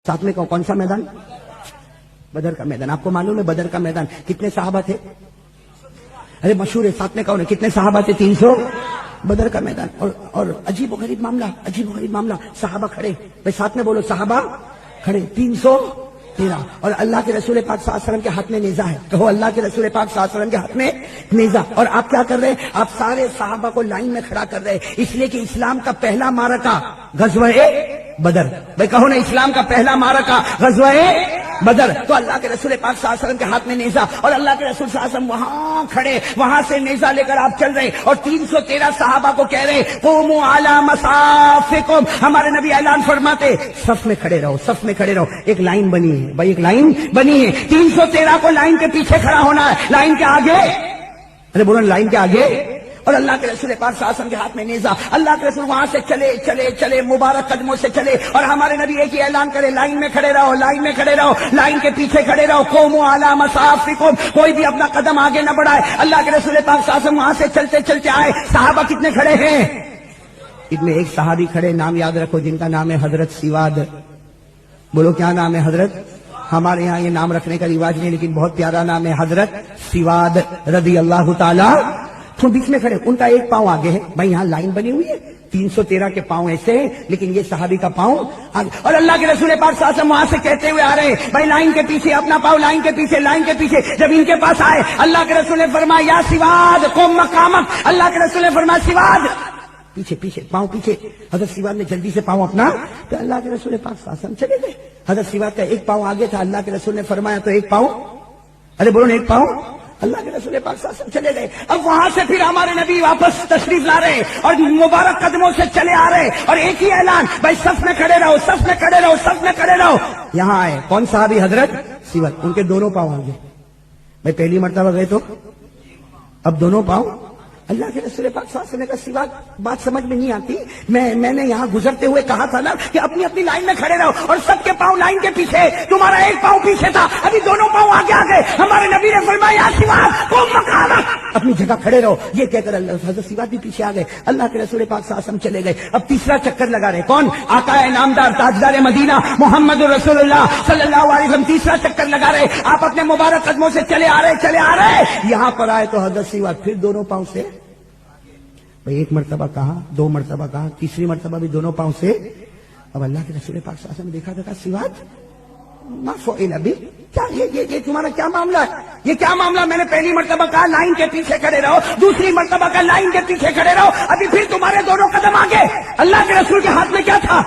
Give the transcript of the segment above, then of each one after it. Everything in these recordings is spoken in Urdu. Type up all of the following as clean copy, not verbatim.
ساتھ میں کون سا میدان؟ بدر کا میدان. آپ کو معلوم ہے بدر کا میدان کتنے صحابہ تھے؟ ارے مشہور ہے, ساتھ میں کون ہے؟ کتنے صحابہ تھے؟ 300. بدر کا میدان. اور عجیب و غریب معاملہ, صحابہ کھڑے, بھائی ساتھ میں بولو, صحابہ کھڑے 313. اور اللہ کے رسول پاک صلی اللہ علیہ وسلم کے ہاتھ میں نیزہ ہے. کہو اللہ کے رسول پاک صلی اللہ علیہ وسلم کے ہاتھ میں نیزہ. اور آپ کیا کر رہے ہیں؟ آپ سارے صحابہ کو لائن میں کھڑا کر رہے ہیں, اس لیے کہ اسلام کا پہلا معرکہ غزوہ بدر. بھائی کہو نا, اسلام کا پہلا معرکہ غزوہ بدر. تو اللہ کے رسول پاک صلی اللہ علیہ وسلم کے ہاتھ میں نیزہ, اور اللہ کے رسول صلی اللہ علیہ وسلم وہاں کھڑے, وہاں سے نیزہ لے کر آپ چل رہے, اور 313 صحابہ کو کہہ رہے قوموا علی مصافکم. ہمارے نبی اعلان فرماتے صف میں کھڑے رہو, صف میں کھڑے رہو. ایک لائن بنی ہے بھائی, ایک لائن بنی ہے. 313 کو لائن کے پیچھے کھڑا ہونا ہے, لائن کے آگے. ارے بولو لائن کے آگے. اور اللہ کے رسول پاک صلی اللہ علیہ وسلم کے ہاتھ میں نیزہ. اللہ کے رسول وہاں سے چلے مبارک قدموں سے چلے, اور ہمارے نبی ایک ہی اعلان کرے, لائن میں کھڑے رہو, لائن میں کھڑے رہو, لائن کے پیچھے کھڑے رہو. قوموا علی مصافکم, کوئی بھی اپنا قدم آگے نہ بڑھائے. اللہ کے رسول پاک صلی اللہ علیہ وسلم وہاں سے چلتے آئے. صحابہ کتنے کھڑے ہیں؟ ان میں ایک صحابی کھڑے, نام یاد رکھو, جن کا نام ہے حضرت سواد. بولو کیا نام ہے؟ حضرت. ہمارے یہاں یہ نام رکھنے کا رواج نہیں, لیکن بہت پیارا نام ہے, حضرت سواد رضی اللہ تعالی. تو بیچ میں کھڑے, ان کا ایک پاؤں آگے ہے. بھائی یہاں لائن بنی ہوئی ہے, 313 کے پاؤں ایسے ہیں, لیکن یہ صحابی کا پاؤں آگے. اور اللہ کے رسول پاک صلی اللہ علیہ وسلم وہاں سے کہتے ہوئے آ رہے ہیں, بھائی لائن کے پیچھے, اپنا پاؤں لائن کے پیچھے, لائن کے پیچھے. جب ان کے پاس آئے, اللہ کے رسول نے فرمایا یا سواد قم مقامک. اللہ کے رسول نے فرمایا سواد پیچھے, پاؤں پیچھے. حضرت سواد نے جلدی سے پاؤں اپنا, تو اللہ کے رسول پاک صلی اللہ علیہ وسلم چلے گئے. حضرت سواد کا ایک پاؤں آگے تھا, اللہ کے رسول نے فرمایا تو ایک پاؤں, ارے بولو ایک پاؤں. اللہ کے رسول پاک صلی اللہ علیہ وسلم چلے گئے. اب وہاں سے پھر ہمارے نبی واپس تشریف لا رہے, اور مبارک قدموں سے چلے آ رہے, اور ایک ہی اعلان, بھائی صف میں کھڑے رہو, صف میں کھڑے رہو, صف میں کھڑے رہو. یہاں آئے کون صحابی؟ حضرت سواد. ان کے دونوں پاؤں آگے. بھائی پہلی مرتبہ گئے تو اب دونوں پاؤں. اللہ کے رسول پاک صلی اللہ علیہ وسلم کا سواد, بات سمجھ میں نہیں آتی. میں نے یہاں گزرتے ہوئے کہا تھا نا کہ اپنی اپنی لائن میں کھڑے رہو, اور سب کے پاؤں لائن کے پیچھے. تمہارا ایک پاؤں پیچھے تھا, ابھی دونوں پاؤں آگے آ گئے. ہمارے نبی نے فرمایا سواد قم مقامک, اپنی جگہ کھڑے رہو. یہ کہہ کر حضرت سواد بھی پیچھے آ گئے. اللہ کے رسول پاک صلی اللہ علیہ وسلم چلے گئے. اب تیسرا چکر لگا رہے, کون؟ آقا انعامدار تاجدار مدینہ محمد رسول اللہ صلی اللہ علیہ وسلم تیسرا چکر لگا رہے. آپ اپنے مبارک قدموں سے چلے آ رہے. یہاں پر آئے تو حضرت سواد پھر دونوں پاؤں سے, ایک مرتبہ کہا, 2 مرتبہ کہا, تیسری مرتبہ بھی دونوں پاؤں سے. اب اللہ کے رسول پاک صلی اللہ علیہ وسلم نے دیکھا تھا, سواد ما فعل ابھی, کیا یہ تمہارا کیا معاملہ ہے؟ یہ کیا معاملہ؟ میں نے پہلی مرتبہ کہا لائن کے پیچھے کھڑے رہو, دوسری مرتبہ کہا لائن کے پیچھے کھڑے رہو, ابھی پھر تمہارے دونوں قدم آگے. اللہ کے رسول کے ہاتھ میں کیا تھا؟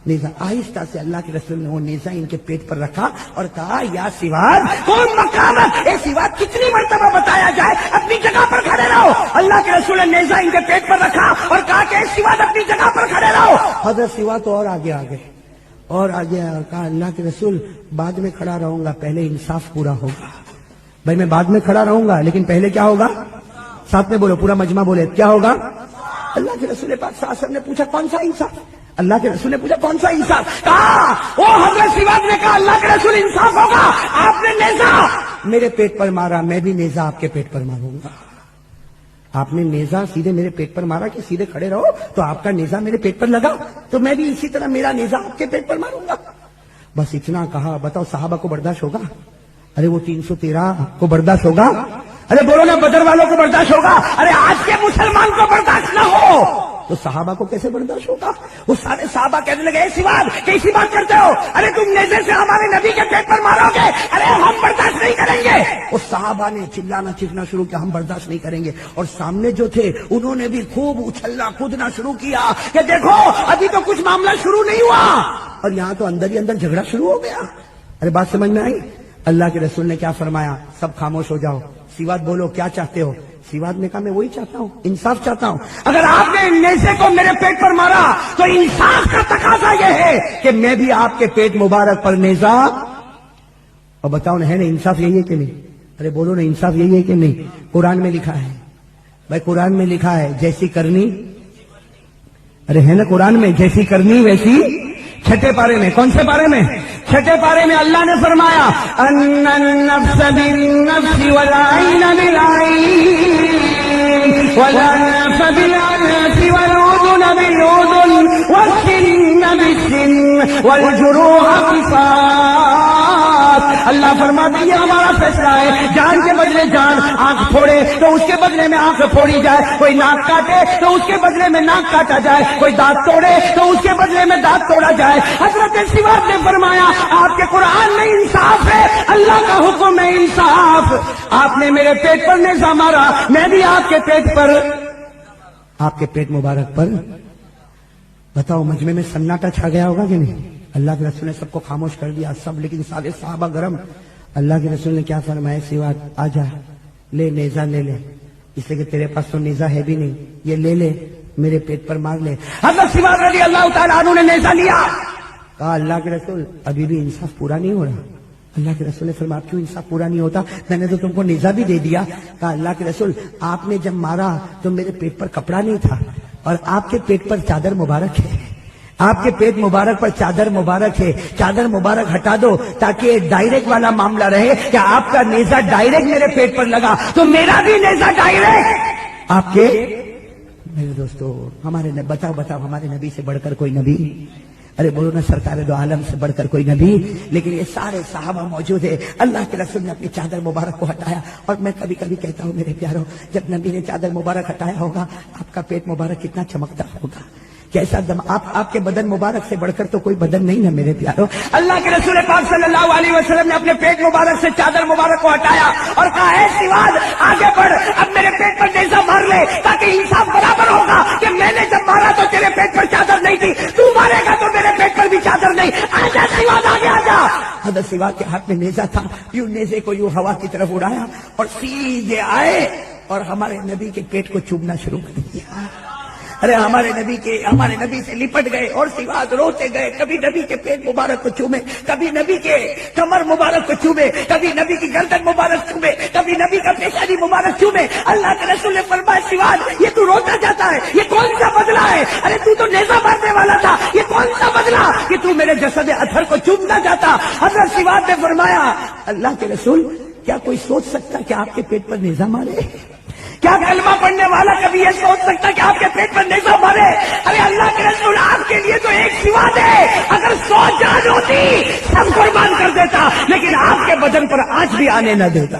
نیزہ. آہستہ سے اللہ کے رسول نے وہ نیزہ ان کے پیٹ پر رکھا اور کہا یا سواد قم مقامک. اے سواد, کتنی مرتبہ بتایا جائے اپنی جگہ پر کھڑے رہو. اللہ کے رسول نے نیزہ ان کے پیٹ پر رکھا اور کہا کہ اے سواد اپنی جگہ پر کھڑے رہو. حضرت سواد تو اور آگے اور کہا اللہ کے رسول بعد میں کھڑا رہوں گا, پہلے انصاف پورا ہوگا. بھائی میں بعد میں کھڑا رہوں گا, لیکن پہلے کیا ہوگا؟ ساتھ میں بولو, پورا مجمع بولے, کیا ہوگا؟ اللہ کے رسول پاک صلی اللہ علیہ وسلم نے پوچھا کون سا انصاف؟ اللہ کے رسول نے پوچھا کون سا انصاف؟ کہا وہ حضرت سواد نے کہا اللہ کے رسول انصاف ہوگا. آپ نے نیزہ میرے پیٹ پر مارا, میں بھی نیزہ آپ کے پیٹ پر ماروں گا. آپ نے نیزہ سیدھے میرے پیٹ پر مارا کہ سیدھے کھڑے رہو, تو آپ کا نیزہ میرے پیٹ پر لگا, تو میں بھی اسی طرح میرا نیزہ آپ کے پیٹ پر ماروں گا. بس اتنا کہا. بتاؤ صحابہ کو برداشت ہوگا؟ ارے وہ 313 کو برداشت ہوگا؟ ارے بولو نا, بدر والوں کو برداشت ہوگا؟ ارے آج کے مسلمان کو برداشت نہ ہو تو صحابہ کو کیسے برداشت ہوگا؟ وہ سارے صحابہ کہنے لگے اے سواد کیسی بات کرتے ہو, ارے تم نیزے سے ہمارے نبی کے پیٹ پر مارو گے, ارے ہم برداشت نہیں کریں گے. اس صحابہ نے چلانا چیخنا شروع کیا, ہم برداشت نہیں کریں گے. اور سامنے جو تھے انہوں نے بھی خوب اچھلنا کودنا شروع کیا کہ دیکھو ابھی تو کچھ معاملہ شروع نہیں ہوا, اور یہاں تو اندر ہی اندر جھگڑا شروع ہو گیا. ارے بات سمجھ میں آئی؟ اللہ کے رسول نے کیا فرمایا؟ سب خاموش ہو جاؤ. سواد بولو کیا چاہتے ہو؟ سواد نے کہا میں وہی چاہتا ہوں, انصاف چاہتا ہوں. اگر آپ نے نیزے کو میرے پیٹ پر مارا تو انصاف کا تقاضا یہ ہے کہ میں بھی آپ کے پیٹ مبارک پر نیزہ. اور بتاؤ نا, ہے نا انصاف یہی ہے کہ نہیں؟ ارے بولو نا, انصاف یہی ہے کہ نہیں؟ قرآن میں لکھا ہے بھائی, قرآن میں لکھا ہے جیسی کرنی, ارے ہے نا قرآن میں, جیسی کرنی ویسی. چھٹے پارے میں, کون سے پارے میں؟ چھٹے پارے میں اللہ نے فرمایا ان النفس بالنفس والعین بالعین والانف بالانف والاذن بالاذن والسن بالسن والجروح قصاص. اللہ فرماتے یہ ہمارا فیصلہ ہے. جان کے بدلے جان, آنکھ پھوڑے تو اس کے بدلے میں آنکھ پھوڑی جائے, کوئی ناک کاٹے تو اس کے بدلے میں ناک کاٹا جائے, کوئی دانت توڑے تو اس کے بدلے میں دانت توڑا جائے. حضرت سواد نے فرمایا آپ کے قرآن میں انصاف ہے, اللہ کا حکم ہے انصاف. آپ نے میرے پیٹ پر نیزہ مارا, میں بھی آپ کے پیٹ پر, آپ کے پیٹ مبارک پر. بتاؤ مجمع میں سناٹا چھا گیا ہوگا کہ نہیں؟ اللہ کے رسول نے سب کو خاموش کر دیا, سب, لیکن سارے صحابہ گرم. اللہ کے رسول نے کیا فرمایا؟ سواد آ جا, لے نیزہ لے لے, اس لیے کہ تیرے پاس تو نیزہ ہے بھی نہیں, یہ لے لے میرے پیٹ پر مار لے. حضرت سواد رضی اللہ تعالیٰ عنہ نے نیزہ لیا. کہا اللہ کے رسول ابھی بھی انصاف پورا نہیں ہو رہا. اللہ کے رسول نے فرمایا کیوں انصاف پورا نہیں ہوتا؟ میں نے تو تم کو نیزہ بھی دے دیا. کہا اللہ کے رسول آپ نے جب مارا تو میرے پیٹ پر کپڑا نہیں تھا, اور آپ کے پیٹ پر چادر مبارک ہے, آپ کے پیٹ مبارک پر چادر مبارک ہے, چادر مبارک ہٹا دو تاکہ ڈائریکٹ والا معاملہ رہے کہ آپ کا نیزہ ڈائریکٹ میرے پیٹ پر لگا تو میرا بھی نیزہ ڈائریکٹ آپ کے. میرے دوستو ہمارے بتاؤ ہمارے نبی سے بڑھ کر کوئی نبی؟ ارے بولو نا سرکار دو عالم سے بڑھ کر کوئی نبی؟ لیکن یہ سارے صحابہ موجود ہے. اللہ کے رسول نے اپنی چادر مبارک کو ہٹایا. اور میں کبھی کبھی کہتا ہوں میرے پیاروں, جب نبی نے چادر مبارک ہٹایا ہوگا آپ کا پیٹ مبارک کتنا چمکتا ہوگا, کیسا دم. آپ کے بدن مبارک سے بڑھ کر تو کوئی بدن نہیں نا میرے پیاروں. اللہ کے رسول پاک صلی اللہ علیہ وسلم نے اپنے پیٹ مبارک سے چادر مبارک کو ہٹایا اور کہا اے سواد آگے بڑھ, اب میرے پیٹ پر نیزہ مار لے تاکہ انصاف برابر ہوگا کہ میں نے جب مارا تو تیرے پیٹ پر چادر نہیں تھی, تو مارے گا تو میرے پیٹ پر بھی چادر نہیں. آجا سواد آگے آجا. حضرت سواد کے ہاتھ میں نیزہ تھا, یوں نیزے کو یوں ہوا کی طرف اڑایا اور سیدھے آئے اور ہمارے نبی کے پیٹ کو چومنا شروع کر دیا. ارے ہمارے نبی سے لپٹ گئے اور سواد روتے گئے. کبھی نبی کے پیٹ مبارک کو چومے, کبھی نبی کے کمر مبارک کو چومے, کبھی نبی کی گردن مبارک چومے, کبھی نبی کا پیشانی مبارک چومے. اللہ کے رسول نے فرمایا سواد یہ تو روتا جاتا ہے, یہ کون سا بدلہ ہے؟ ارے تو نیزہ مارنے والا تھا, یہ کون سا بدلہ کہ تو میرے جسد اطہر کو چومنا چاہتا؟ حضرت سواد نے فرمایا اللہ کے رسول کیا کوئی سوچ سکتا کہ آپ کے پیٹ پر نیزہ مارے؟ کیا کلمہ پڑھنے والا کبھی یہ سوچ سکتا کہ آپ کے پیٹ پر نیزہ مارے؟ ارے اللہ کے رسول آپ کے لیے تو ایک سواد ہے, اگر 100 جان ہوتی سب قربان کر دیتا, لیکن آپ کے بدن پر آج بھی آنے نہ دیتا.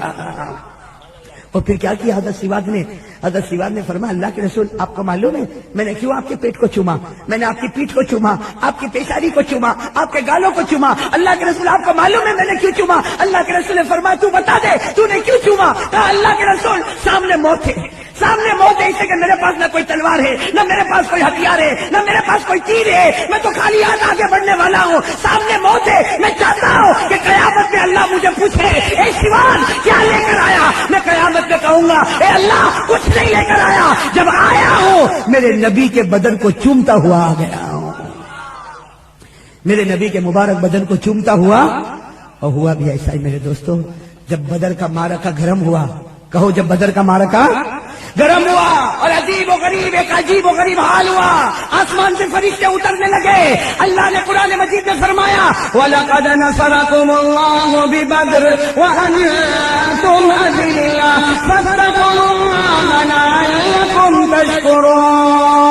اور پھر کیا کیا حضرت سواد نے فرمایا اللہ کے رسول آپ کو معلوم ہے میں نے کیوں آپ کے پیٹ کو چوما؟ میں نے آپ کی پیٹھ کو چوما, آپ کی پیشانی کو چوما, آپ کے گالوں کو چوما. اللہ کے رسول آپ کو معلوم ہے میں نے کیوں چوما؟ اللہ کے رسول نے فرمایا تو بتا دے تو نے کیوں چوما؟ کہا اللہ کے رسول سامنے موت ہے, سامنے موت ہے, اس سے کہ میرے پاس نہ کوئی تلوار ہے, نہ میرے پاس کوئی ہتھیار ہے, نہ میرے پاس کوئی تیر ہے, میں تو خالی ہاتھ آگے بڑھنے والا ہوں. سامنے موت ہے, میں چاہتا ہوں کہ قیامت میں اللہ مجھے پوچھے اے سواد کیا لے کر آیا؟ میں قیامت میں کہوں گا اے اللہ کچھ نہیں لے کر آیا, جب آیا ہوں میرے نبی کے بدن کو چومتا ہوا آ گیا ہوں, میرے نبی کے مبارک بدن کو چومتا ہوا. اور ہوا بھی ایسا ہی میرے دوستوں, جب بدر کا معرکہ گرم ہوا, کہو جب بدر کا معرکہ گرم ہوا اور عجیب و غریب حال ہوا, آسمان سے فرشتے اترنے لگے. اللہ نے قرآن مجید میں فرمایا وَلَقَدْ نَصَرَكُمُ اللَّهُ بِبَدْرٍ وَأَنْتُمْ أَذِلَّةٌ فَاتَّقُوا اللَّهَ لَعَلَّكُمْ تَشْكُرُونَ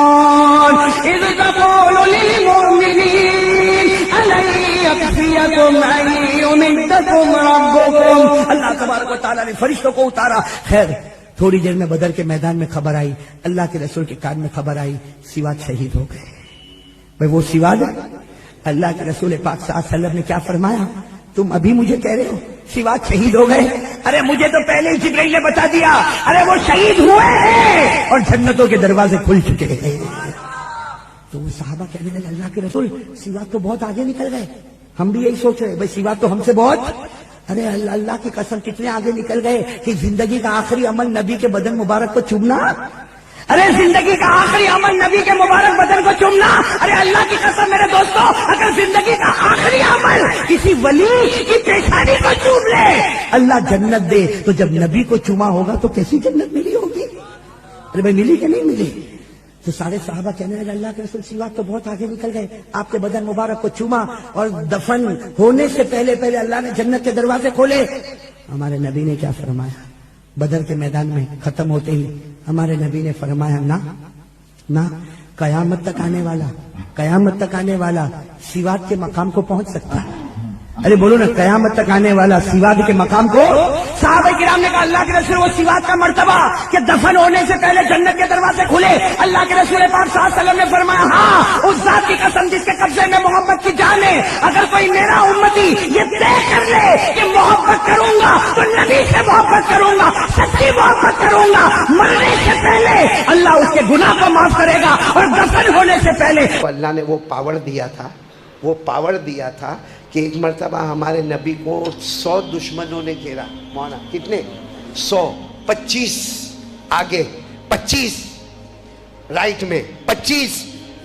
إِذْ تَقُولُ لِلْمُؤْمِنِينَ أَلَنْ يَكْفِيَكُمْ أَنْ يُمِدَّكُمْ رَبُّكُمْ. اللہ تبارک و تعالیٰ نے فرشتوں کو اتارا. خیر تھوڑی دیر میں بدر کے میدان میں خبر آئی, اللہ کے رسول کے کان میں خبر آئی سواد شہید ہو گئے. بھئی وہ سواد, اللہ کے رسول پاک صلی اللہ علیہ وسلم نے کیا فرمایا؟ تم ابھی مجھے کہہ رہے ہو سواد شہید ہو گئے؟ ارے مجھے تو پہلے ہی جبرائیل نے بتا دیا, ارے وہ شہید ہوئے ہیں اور جنتوں کے دروازے کھل چکے ہیں. تو وہ صحابہ کہنے لگے اللہ کے رسول سواد تو بہت آگے نکل گئے. ہم بھی یہی سوچ رہے بھئی سواد تو ہم سے بہت, ارے اللہ کی قسم کتنے آگے نکل گئے کہ زندگی کا آخری عمل نبی کے بدن مبارک کو چومنا. ارے زندگی کا آخری عمل نبی کے مبارک بدن کو چومنا. ارے اللہ کی قسم میرے دوستو, اگر زندگی کا آخری عمل کسی ولی کی پیشانی کو چوم لے اللہ جنت دے, تو جب نبی کو چوما ہوگا تو کیسی جنت ملی ہوگی؟ ارے بھائی ملی کہ نہیں ملی؟ تو سارے صحابہ کہنے لگے اللہ کے رسول سواد تو بہت آگے نکل گئے, آپ کے بدن مبارک کو چوما اور دفن ہونے سے پہلے اللہ نے جنت کے دروازے کھولے. ہمارے نبی نے کیا فرمایا؟ بدر کے میدان میں ختم ہوتے ہی ہمارے نبی نے فرمایا نہ قیامت تک آنے والا، قیامت تک آنے والا سواد کے مقام کو پہنچ سکتا ہے؟ ارے بولو نا، قیامت تک آنے والا سواد کے مقام کو. صحابہ کرام نے کہا اللہ کے رسول وہ سواد کا مرتبہ کہ دفن ہونے سے پہلے جنت کے دروازے کھلے. اللہ کے رسول پاک صلی اللہ علیہ وسلم نے فرمایا ہاں اس ذات کی قسم جس کے قبضے میں محمد کی جان ہے، اگر کوئی میرا امتی یہ طے کر لے کہ محبت کروں گا تو نبی سے محبت کروں گا، سچی محبت کروں گا، مرنے سے پہلے اللہ اس کے گناہ کو معاف کرے گا اور دفن ہونے سے پہلے. اللہ نے وہ پاور دیا تھا، وہ پاور دیا تھا کہ ایک مرتبہ ہمارے نبی کو 100 دشمنوں نے گھیرا. مولانا کتنے؟ 100. 25 آگے، 25 رائٹ میں، 25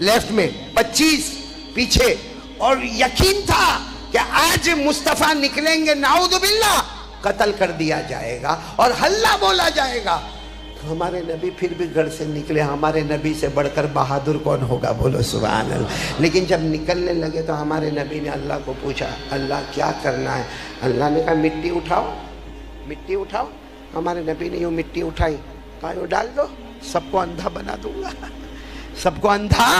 لیفٹ میں، 25 پیچھے. اور یقین تھا کہ آج مصطفیٰ نکلیں گے نعوذ باللہ قتل کر دیا جائے گا اور ہلہ بولا جائے گا. ہمارے نبی پھر بھی گھر سے نکلے. ہمارے نبی سے بڑھ کر بہادر کون ہوگا؟ بولو سبحان اللہ. لیکن جب نکلنے لگے تو ہمارے نبی نے اللہ کو پوچھا اللہ کیا کرنا ہے؟ اللہ نے کہا مٹی اٹھاؤ، مٹی اٹھاؤ. ہمارے نبی نے یوں مٹی اٹھائی، کہا یوں ڈال دو، سب کو اندھا بنا دوں گا، سب کو اندھا.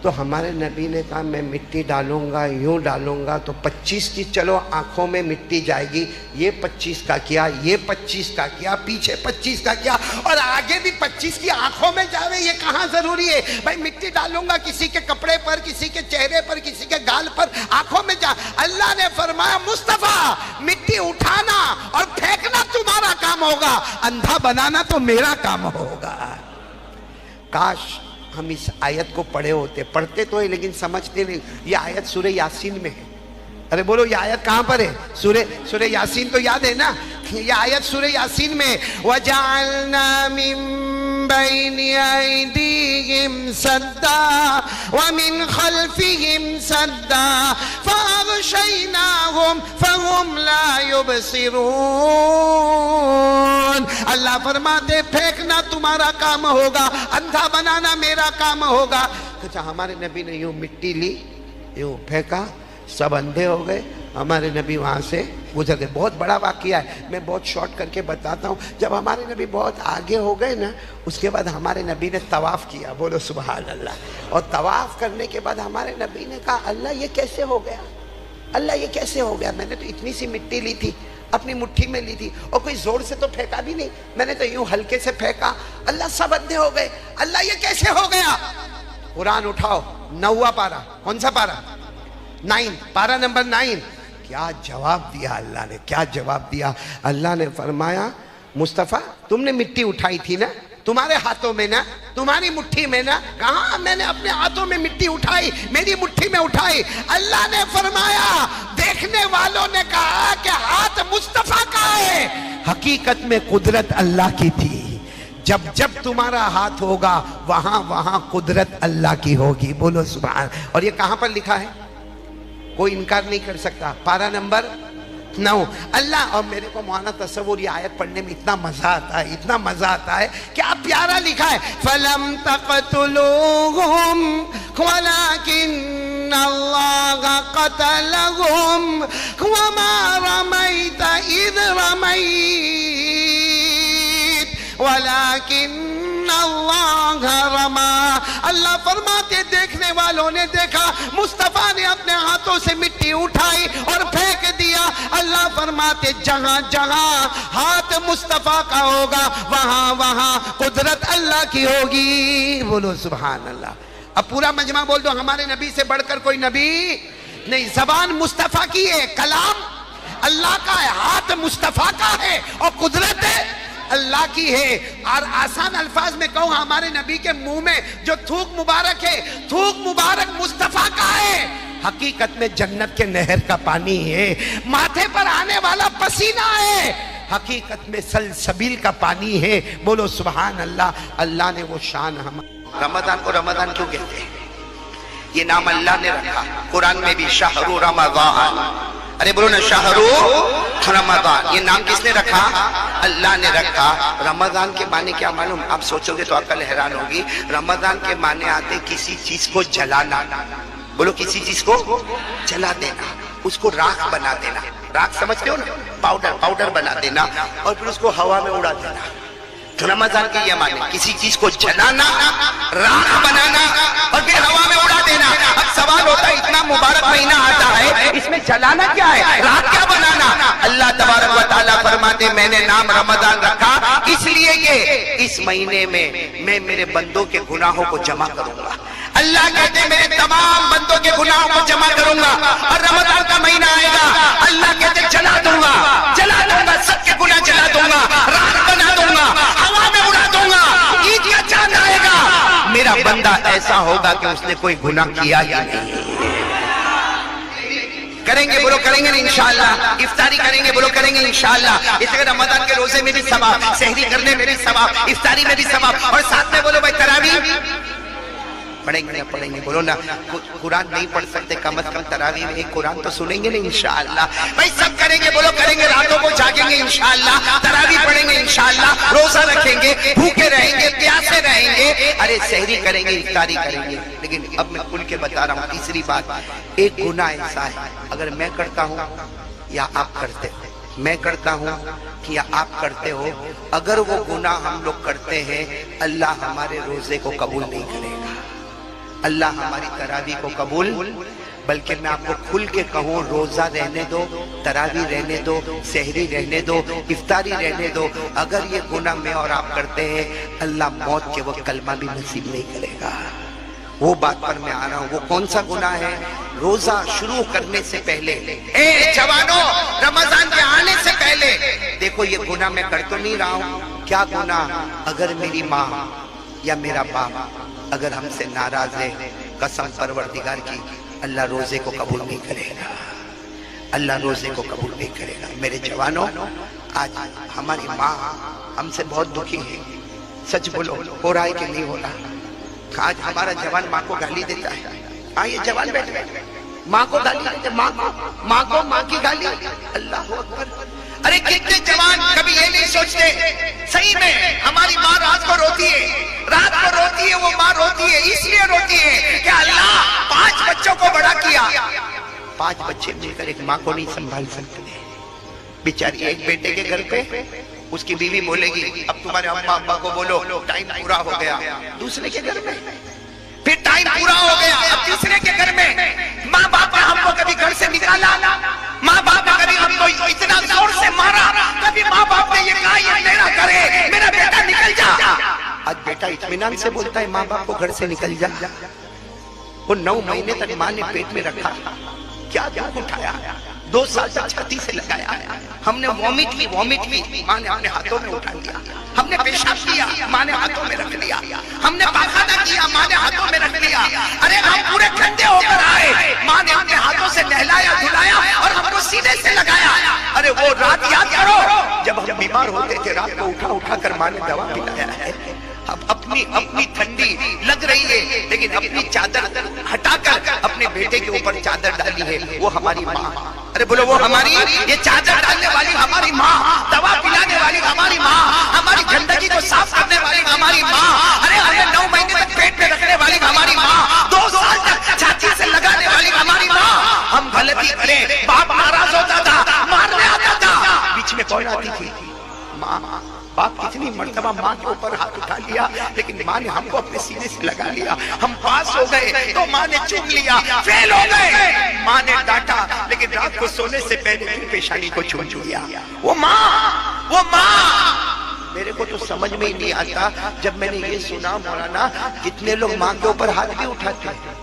تو ہمارے نبی نے کہا میں مٹی ڈالوں گا، یوں ڈالوں گا تو 25 کی چلو آنکھوں میں مٹی جائے گی. یہ 25 کا کیا، یہ 25 کا کیا، پیچھے 25 کا کیا، اور آگے بھی 25 کی آنکھوں میں جاوے. یہ کہاں ضروری ہے بھائی مٹی ڈالوں گا کسی کے کپڑے پر، کسی کے چہرے پر، کسی کے گال پر، آنکھوں میں جا. اللہ نے فرمایا مصطفیٰ مٹی اٹھانا اور پھینکنا تمہارا کام ہوگا، اندھا بنانا تو میرا کام ہوگا. کاش ہم اس آیت کو پڑھے ہوتے. پڑھتے تو ہے لیکن سمجھتے نہیں. یہ آیت سورہ یاسین میں ہے. ارے بولو یہ آیت کہاں پر ہے؟ سورہ یاسین تو یاد ہے نا؟ یہ آیت سورہ یاسین میں وَجَعَلْنَا مِن بَيْنِ أَيْدِيهِمْ سَدًّا وَمِنْ خَلْفِهِمْ سَدًّا فَأَغْشَيْنَاهُمْ فَهُمْ لَا يُبْصِرُونَ. اللہ فرماتے پھینکنا تمہارا کام ہوگا، اندھا بنانا میرا کام ہوگا. اچھا ہمارے نبی نے یوں مٹی لی، یوں پھینکا، سب اندھے ہو گئے. ہمارے نبی وہاں سے گزر گئے. بہت بڑا واقعہ ہے، میں بہت شارٹ کر کے بتاتا ہوں. جب ہمارے نبی بہت آگے ہو گئے نا، اس کے بعد ہمارے نبی نے طواف کیا. بولو سبحان اللہ. اور طواف کرنے کے بعد ہمارے نبی نے کہا اللہ یہ کیسے ہو گیا، اللہ یہ کیسے ہو گیا؟ میں نے تو اتنی سی مٹی لی تھی، اپنی مٹھی میں لی تھی، اور کوئی زور سے تو پھینکا بھی نہیں، میں نے تو یوں ہلکے سے پھینکا. اللہ سب اندھے ہو گئے، اللہ یہ کیسے ہو گیا؟ قرآن اٹھاؤ، 9واں پارہ. کون سا پارہ؟ 9، پارہ نمبر 9. کیا جواب دیا اللہ نے، کیا جواب دیا؟ اللہ نے فرمایا مصطفیٰ تم نے مٹی اٹھائی تھی نا، تمہارے ہاتھوں میں نا، تمہاری مٹھی میں نا. کہاں میں نے اپنے ہاتھوں میں مٹی اٹھائی، میری مٹھی میں اٹھائی. اللہ نے فرمایا دیکھنے والوں نے کہا کہ ہاتھ مصطفیٰ کا ہے، حقیقت میں قدرت اللہ کی تھی. جب جب تمہارا ہاتھ ہوگا وہاں وہاں قدرت اللہ کی ہوگی. بولو سبحان. اور یہ کہاں پر لکھا ہے؟ کوئی انکار نہیں کر سکتا. پارہ نمبر 9. اللہ. اور میرے کو مولانا تصور یہ آیت پڑھنے میں اتنا مزہ آتا ہے، اتنا مزہ آتا ہے. کیا پیارا لکھا ہے، فَلَمْ تَقْتُلُوهُمْ وَلَكِنَّ اللَّهَ قَتَلَهُمْ وَمَا رَمَيْتَ إِذْ رَمَيْتَ وَلَكِنَّ اللَّهَ رَمَى. اللہ فرماتے دیکھنے والوں نے دیکھا مصطفیٰ نے اپنے ہاتھوں سے مٹی اٹھائی اور پھینک دیا. اللہ فرماتے جہاں جہاں ہاتھ مصطفیٰ کا ہوگا وہاں وہاں قدرت اللہ کی ہوگی. بولو سبحان اللہ. اب پورا مجمع بول دو ہمارے نبی سے بڑھ کر کوئی نبی نہیں. زبان مصطفیٰ کی ہے، کلام اللہ کا ہے، ہاتھ مصطفیٰ کا ہے اور قدرت اللہ کی ہے. اور آسان الفاظ میں کہوں ہمارے نبی کے منہ میں جو تھوک مبارک ہے، تھوک مبارک مصطفیٰ کا ہے، حقیقت میں جنت کے نہر کا پانی ہے. ماتھے پر آنے والا پسینہ ہے، حقیقت میں سلسبیل کا پانی ہے. بولو سبحان اللہ. اللہ نے وہ شان ہم. رمضان کو رمضان کیوں کہتے ہیں؟ یہ نام اللہ نے رکھا. قرآن میں بھی شہر رمضان. ارے بولو نا شہر رمضان. یہ نام کس نے رکھا؟ اللہ نے رکھا. رمضان کے معنی کیا معلوم؟ آپ سوچو گے تو عقل حیران ہوگی. رمضان کے معنی آتے کسی چیز کو جلانا. بولو کسی چیز کو جلا دینا، اس کو راکھ بنا دینا. راکھ سمجھتے ہو نا؟ پاؤڈر بنا دینا اور پھر اس کو ہوا میں اڑا دینا. تو رمضان کی یہ معنی کسی چیز کو جلانا، راکھ بنانا اور پھر ہوا میں اڑا دینا۔ اب سوال ہوتا ہے اتنا مبارک مہینہ آتا ہے، اس میں جلانا کیا ہے، راکھ کیا بنانا؟ اللہ تبارک و تعالیٰ فرماتے میں نے نام رمضان رکھا اس لیے کہ اس مہینے میں میرے بندوں کے گناہوں کو جمع کروں گا۔ اللہ کہتے ہیں میرے تمام بندوں کے گناہوں کو جمع کروں گا، اور رمضان کا مہینہ آئے گا اللہ کہتے ہیں جلا دوں گا سب کے گناہ جلا دوں گا، راکھ بنا دوں گا، ہوا میں اڑا دوں گا۔ عید کا چاند آئے گا، میرا بندہ ایسا ہوگا کہ اس نے کوئی گناہ کیا ہی نہیں۔ کریں گے بولو، کریں گے انشاءاللہ۔ افطاری کریں گے بولو، کریں گے انشاءاللہ۔ اس لیے رمضان کے روزے میں بھی ثواب، سحری کرنے میں بھی ثواب، افطاری میں بھی ثواب، اور ساتھ میں بولو بھائی تراویح پڑھیں گے، پڑھیں گے بولو نا۔ قرآن نہیں پڑھ سکتے، کم از کم تراویح میں ایک قرآن تو سنیں گے نا انشاءاللہ۔ بھائی سب کریں گے بولو، کریں گے، راتوں کو جاگیں گے انشاءاللہ، تراویح پڑھیں گے انشاءاللہ، روزہ رکھیں گے، بھوکے رہیں گے، پیاسے رہیں گے، ارے سحری کریں گے، افطاری کریں گے۔ لیکن اب میں کھل کے بتا رہا ہوں تیسری بات، ایک گناہ ایسا ہے اگر میں کرتا ہوں یا آپ کرتے ہو، میں کرتا ہوں کہ یا آپ کرتے ہو، اگر وہ گناہ ہم لوگ کرتے ہیں اللہ ہمارے روزے کو قبول نہیں کرے گا، اللہ ہماری تراویح کو قبول، بلکہ میں آپ کو کھل کے کہوں روزہ رہنے دو، تراویح رہنے دو، سحری رہنے دو، افطاری رہنے دو، اگر یہ گناہ میں اور آپ کرتے ہیں اللہ موت کے وقت کلمہ بھی نصیب نہیں کرے گا۔ وہ بات پر میں آ رہا ہوں، وہ کون سا گناہ ہے؟ روزہ شروع کرنے سے پہلے، اے جوانوں رمضان کے آنے سے پہلے دیکھو یہ گناہ میں کر تو نہیں رہا ہوں، کیا گناہ؟ اگر میری ماں یا میرا باپ اگر ہم سے ناراض ہے، قسم پروردگار کی اللہ روزے کو قبول نہیں کرے گا، اللہ روزے کو قبول نہیں کرے گا۔ میرے جوانوں آج ہماری ماں ہم سے بہت دکھی ہے، سچ بولو، ہو رہا ہے کہ نہیں ہو رہا؟ آج ہمارا جوان ماں کو گالی دیتا ہے، ہاں یہ جوان بیٹھے ماں کو گالی دیتے، ماں کی گالی، اللہ اکبر۔ ارے کتنے جوان کبھی یہ نہیں سوچتے صحیح میں ہماری ماں رات کو روتی ہے، وہ ماں روتی ہے اس لیے روتی ہے کہ اللہ 5 بچوں کو بڑا کیا، 5 بچے مل کر ایک ماں کو نہیں سنبھال سکتے، بیچاری ایک بیٹے کے گھر پہ اس کی بیوی بولے گی اب تمہارے اماں ابا کو بولو ٹائم پورا ہو گیا، دوسرے کے گھر میں پھر ٹائم پورا ہو گیا، اب تیسرے کے گھر میں ماں باپ نے ہم کو کبھی گھر سے نکالا، ماں باپ نے کبھی ہم کو اتنا زور سے مارا، کبھی ماں باپ نے یہ کہا یہ میرا کرے، میرا بیٹا نکل جا۔ آج بیٹا اطمینان سے بولتا ہے ماں باپ کو گھر سے نکل جا۔ وہ 9 مہینے تک ماں نے پیٹ میں رکھا، کیا دکھ اٹھایا، 2 سال تک چھاتی سے لگایا، ہم نے وومٹ کی ماں نے اپنے ہاتھوں میں اٹھا لیا، ہم نے پیشاب کیا ماں نے ہاتھوں میں رکھ لیا، ہم نے پاخانہ کیا ماں نے ہاتھوں میں رکھ لیا، ارے ہم پورے ٹھنڈے ہو کر آئے، ماں نے اپنے ہاتھوں سے نہلایا دھلایا اور ہم کو سینے سے لگایا۔ ارے وہ رات یاد کرو جب ہم بیمار ہوتے تھے، رات کو اٹھا کر ماں نے دوا پلایا ہے، اب اپنی ٹھنڈی لگ رہی ہے لیکن اپنی چادر ہٹا کر اپنے بیٹے کے اوپر چادر ڈالی ہے، وہ ہماری ماں، ارے بولو وہ ہماری، یہ چادر ڈالنے والی ہماری ماں، دوا پلانے والی ہماری ماں، ہماری گندگی کو صاف کرنے والی ہماری ماں، ارے ہمیں 9 مہینے تک پیٹ میں رکھنے والی ہماری ماں، 2 سال تک چھاتی سے لگانے والی ہماری ماں۔ ہم غلطی کریں، باپ ناراض ہوتا تھا، مارنے آتا تھا، بیچ میں کون آتی تھی؟ ماں۔ باپ کتنی مرتبہ ماں کے اوپر ہاتھ اٹھا لیا لیکن ماں نے ہم کو اپنے سینے سے لگا لیا، ہم پاس ہو گئے تو ماں نے چوم لیا، فیل ہو گئے ماں نے ڈانٹا لیکن رات کو سونے سے پہلے پھر پیشانی کو چوم لیا۔ وہ ماں میرے کو تو سمجھ میں ہی نہیں آتا جب میں نے یہ سنا مولانا کتنے لوگ ماں کے اوپر ہاتھ بھی اٹھاتے ہیں،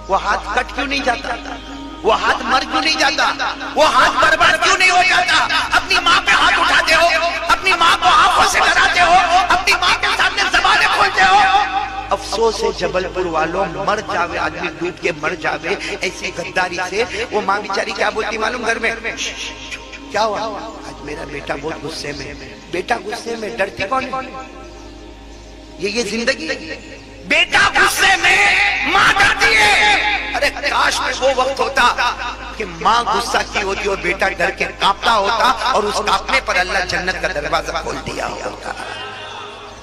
وہ ہاتھ کٹ کیوں نہیں جاتا، وہ ہاتھ مر کیوں نہیں جاتا، وہ ہاتھ برباد کیوں نہیں ہو جاتا؟ اپنی ماں پہ ہاتھ اٹھاتے ہو، اپنی ماں کو آنکھوں سے ڈراتے ہو، اپنی ماں کے سامنے زبانیں کھولتے ہو۔ افسوس ہے جبل پور والوں، مر جاوے آدمی ڈوب کے مر جاوے ایسی غداری سے۔ وہ ماں بیچاری کیا بولتی معلوم گھر میں؟ کیا ہوا؟ آج میرا بیٹا بہت غصے میں، بیٹا غصے میں، ڈرتی کون ہے؟ یہ زندگی، بیٹا غصے میں ماں ڈرتی ہے۔ ارے کاش میں وہ وقت ہوتا کہ ماں غصہ کی ہوتی اور بیٹا ڈر کے کانپتا ہوتا اور اس کانپنے پر اللہ جنت کا دروازہ کھول دیا ہوتا۔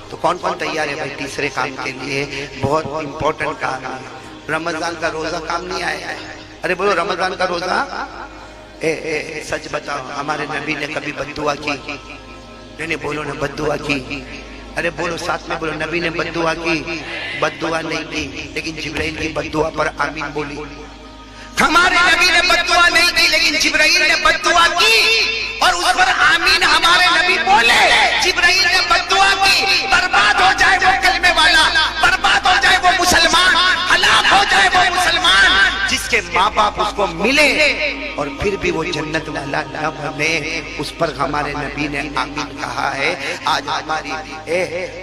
تو کون تیار ہے بھائی تیسرے کام کے لیے؟ بہت امپورٹنٹ کام ہے، رمضان کا روزہ کام نہیں آیا ہے۔ ارے بولو رمضان کا روزہ، سچ بتاؤ ہمارے نبی نے کبھی بد دعا کی؟ نہیں بولو نا بددعا کی. ارے بولو ساتھ میں بولو, نبی نے بددعا کی, بددعا نہیں کی, لیکن جبرائیل کی بددعا پر آمین بولی. ہمارے نبی نے بددعا نہیں کی لیکن جبرائیل نے بددعا کی اور اس پر آمین ہمارے نبی بولے. جبرائیل نے بددعا کی, برباد ہو جائے وہ کلمے والا, برباد ہو جائے وہ مسلمان, ہلاک ہو جائے وہ مسلمان جس کے ماں باپ اس کو ملے اور پھر بھی وہ جنت والا نہ بنے. اس پر ہمارے نبی نے آمین کہا ہے. آج ہماری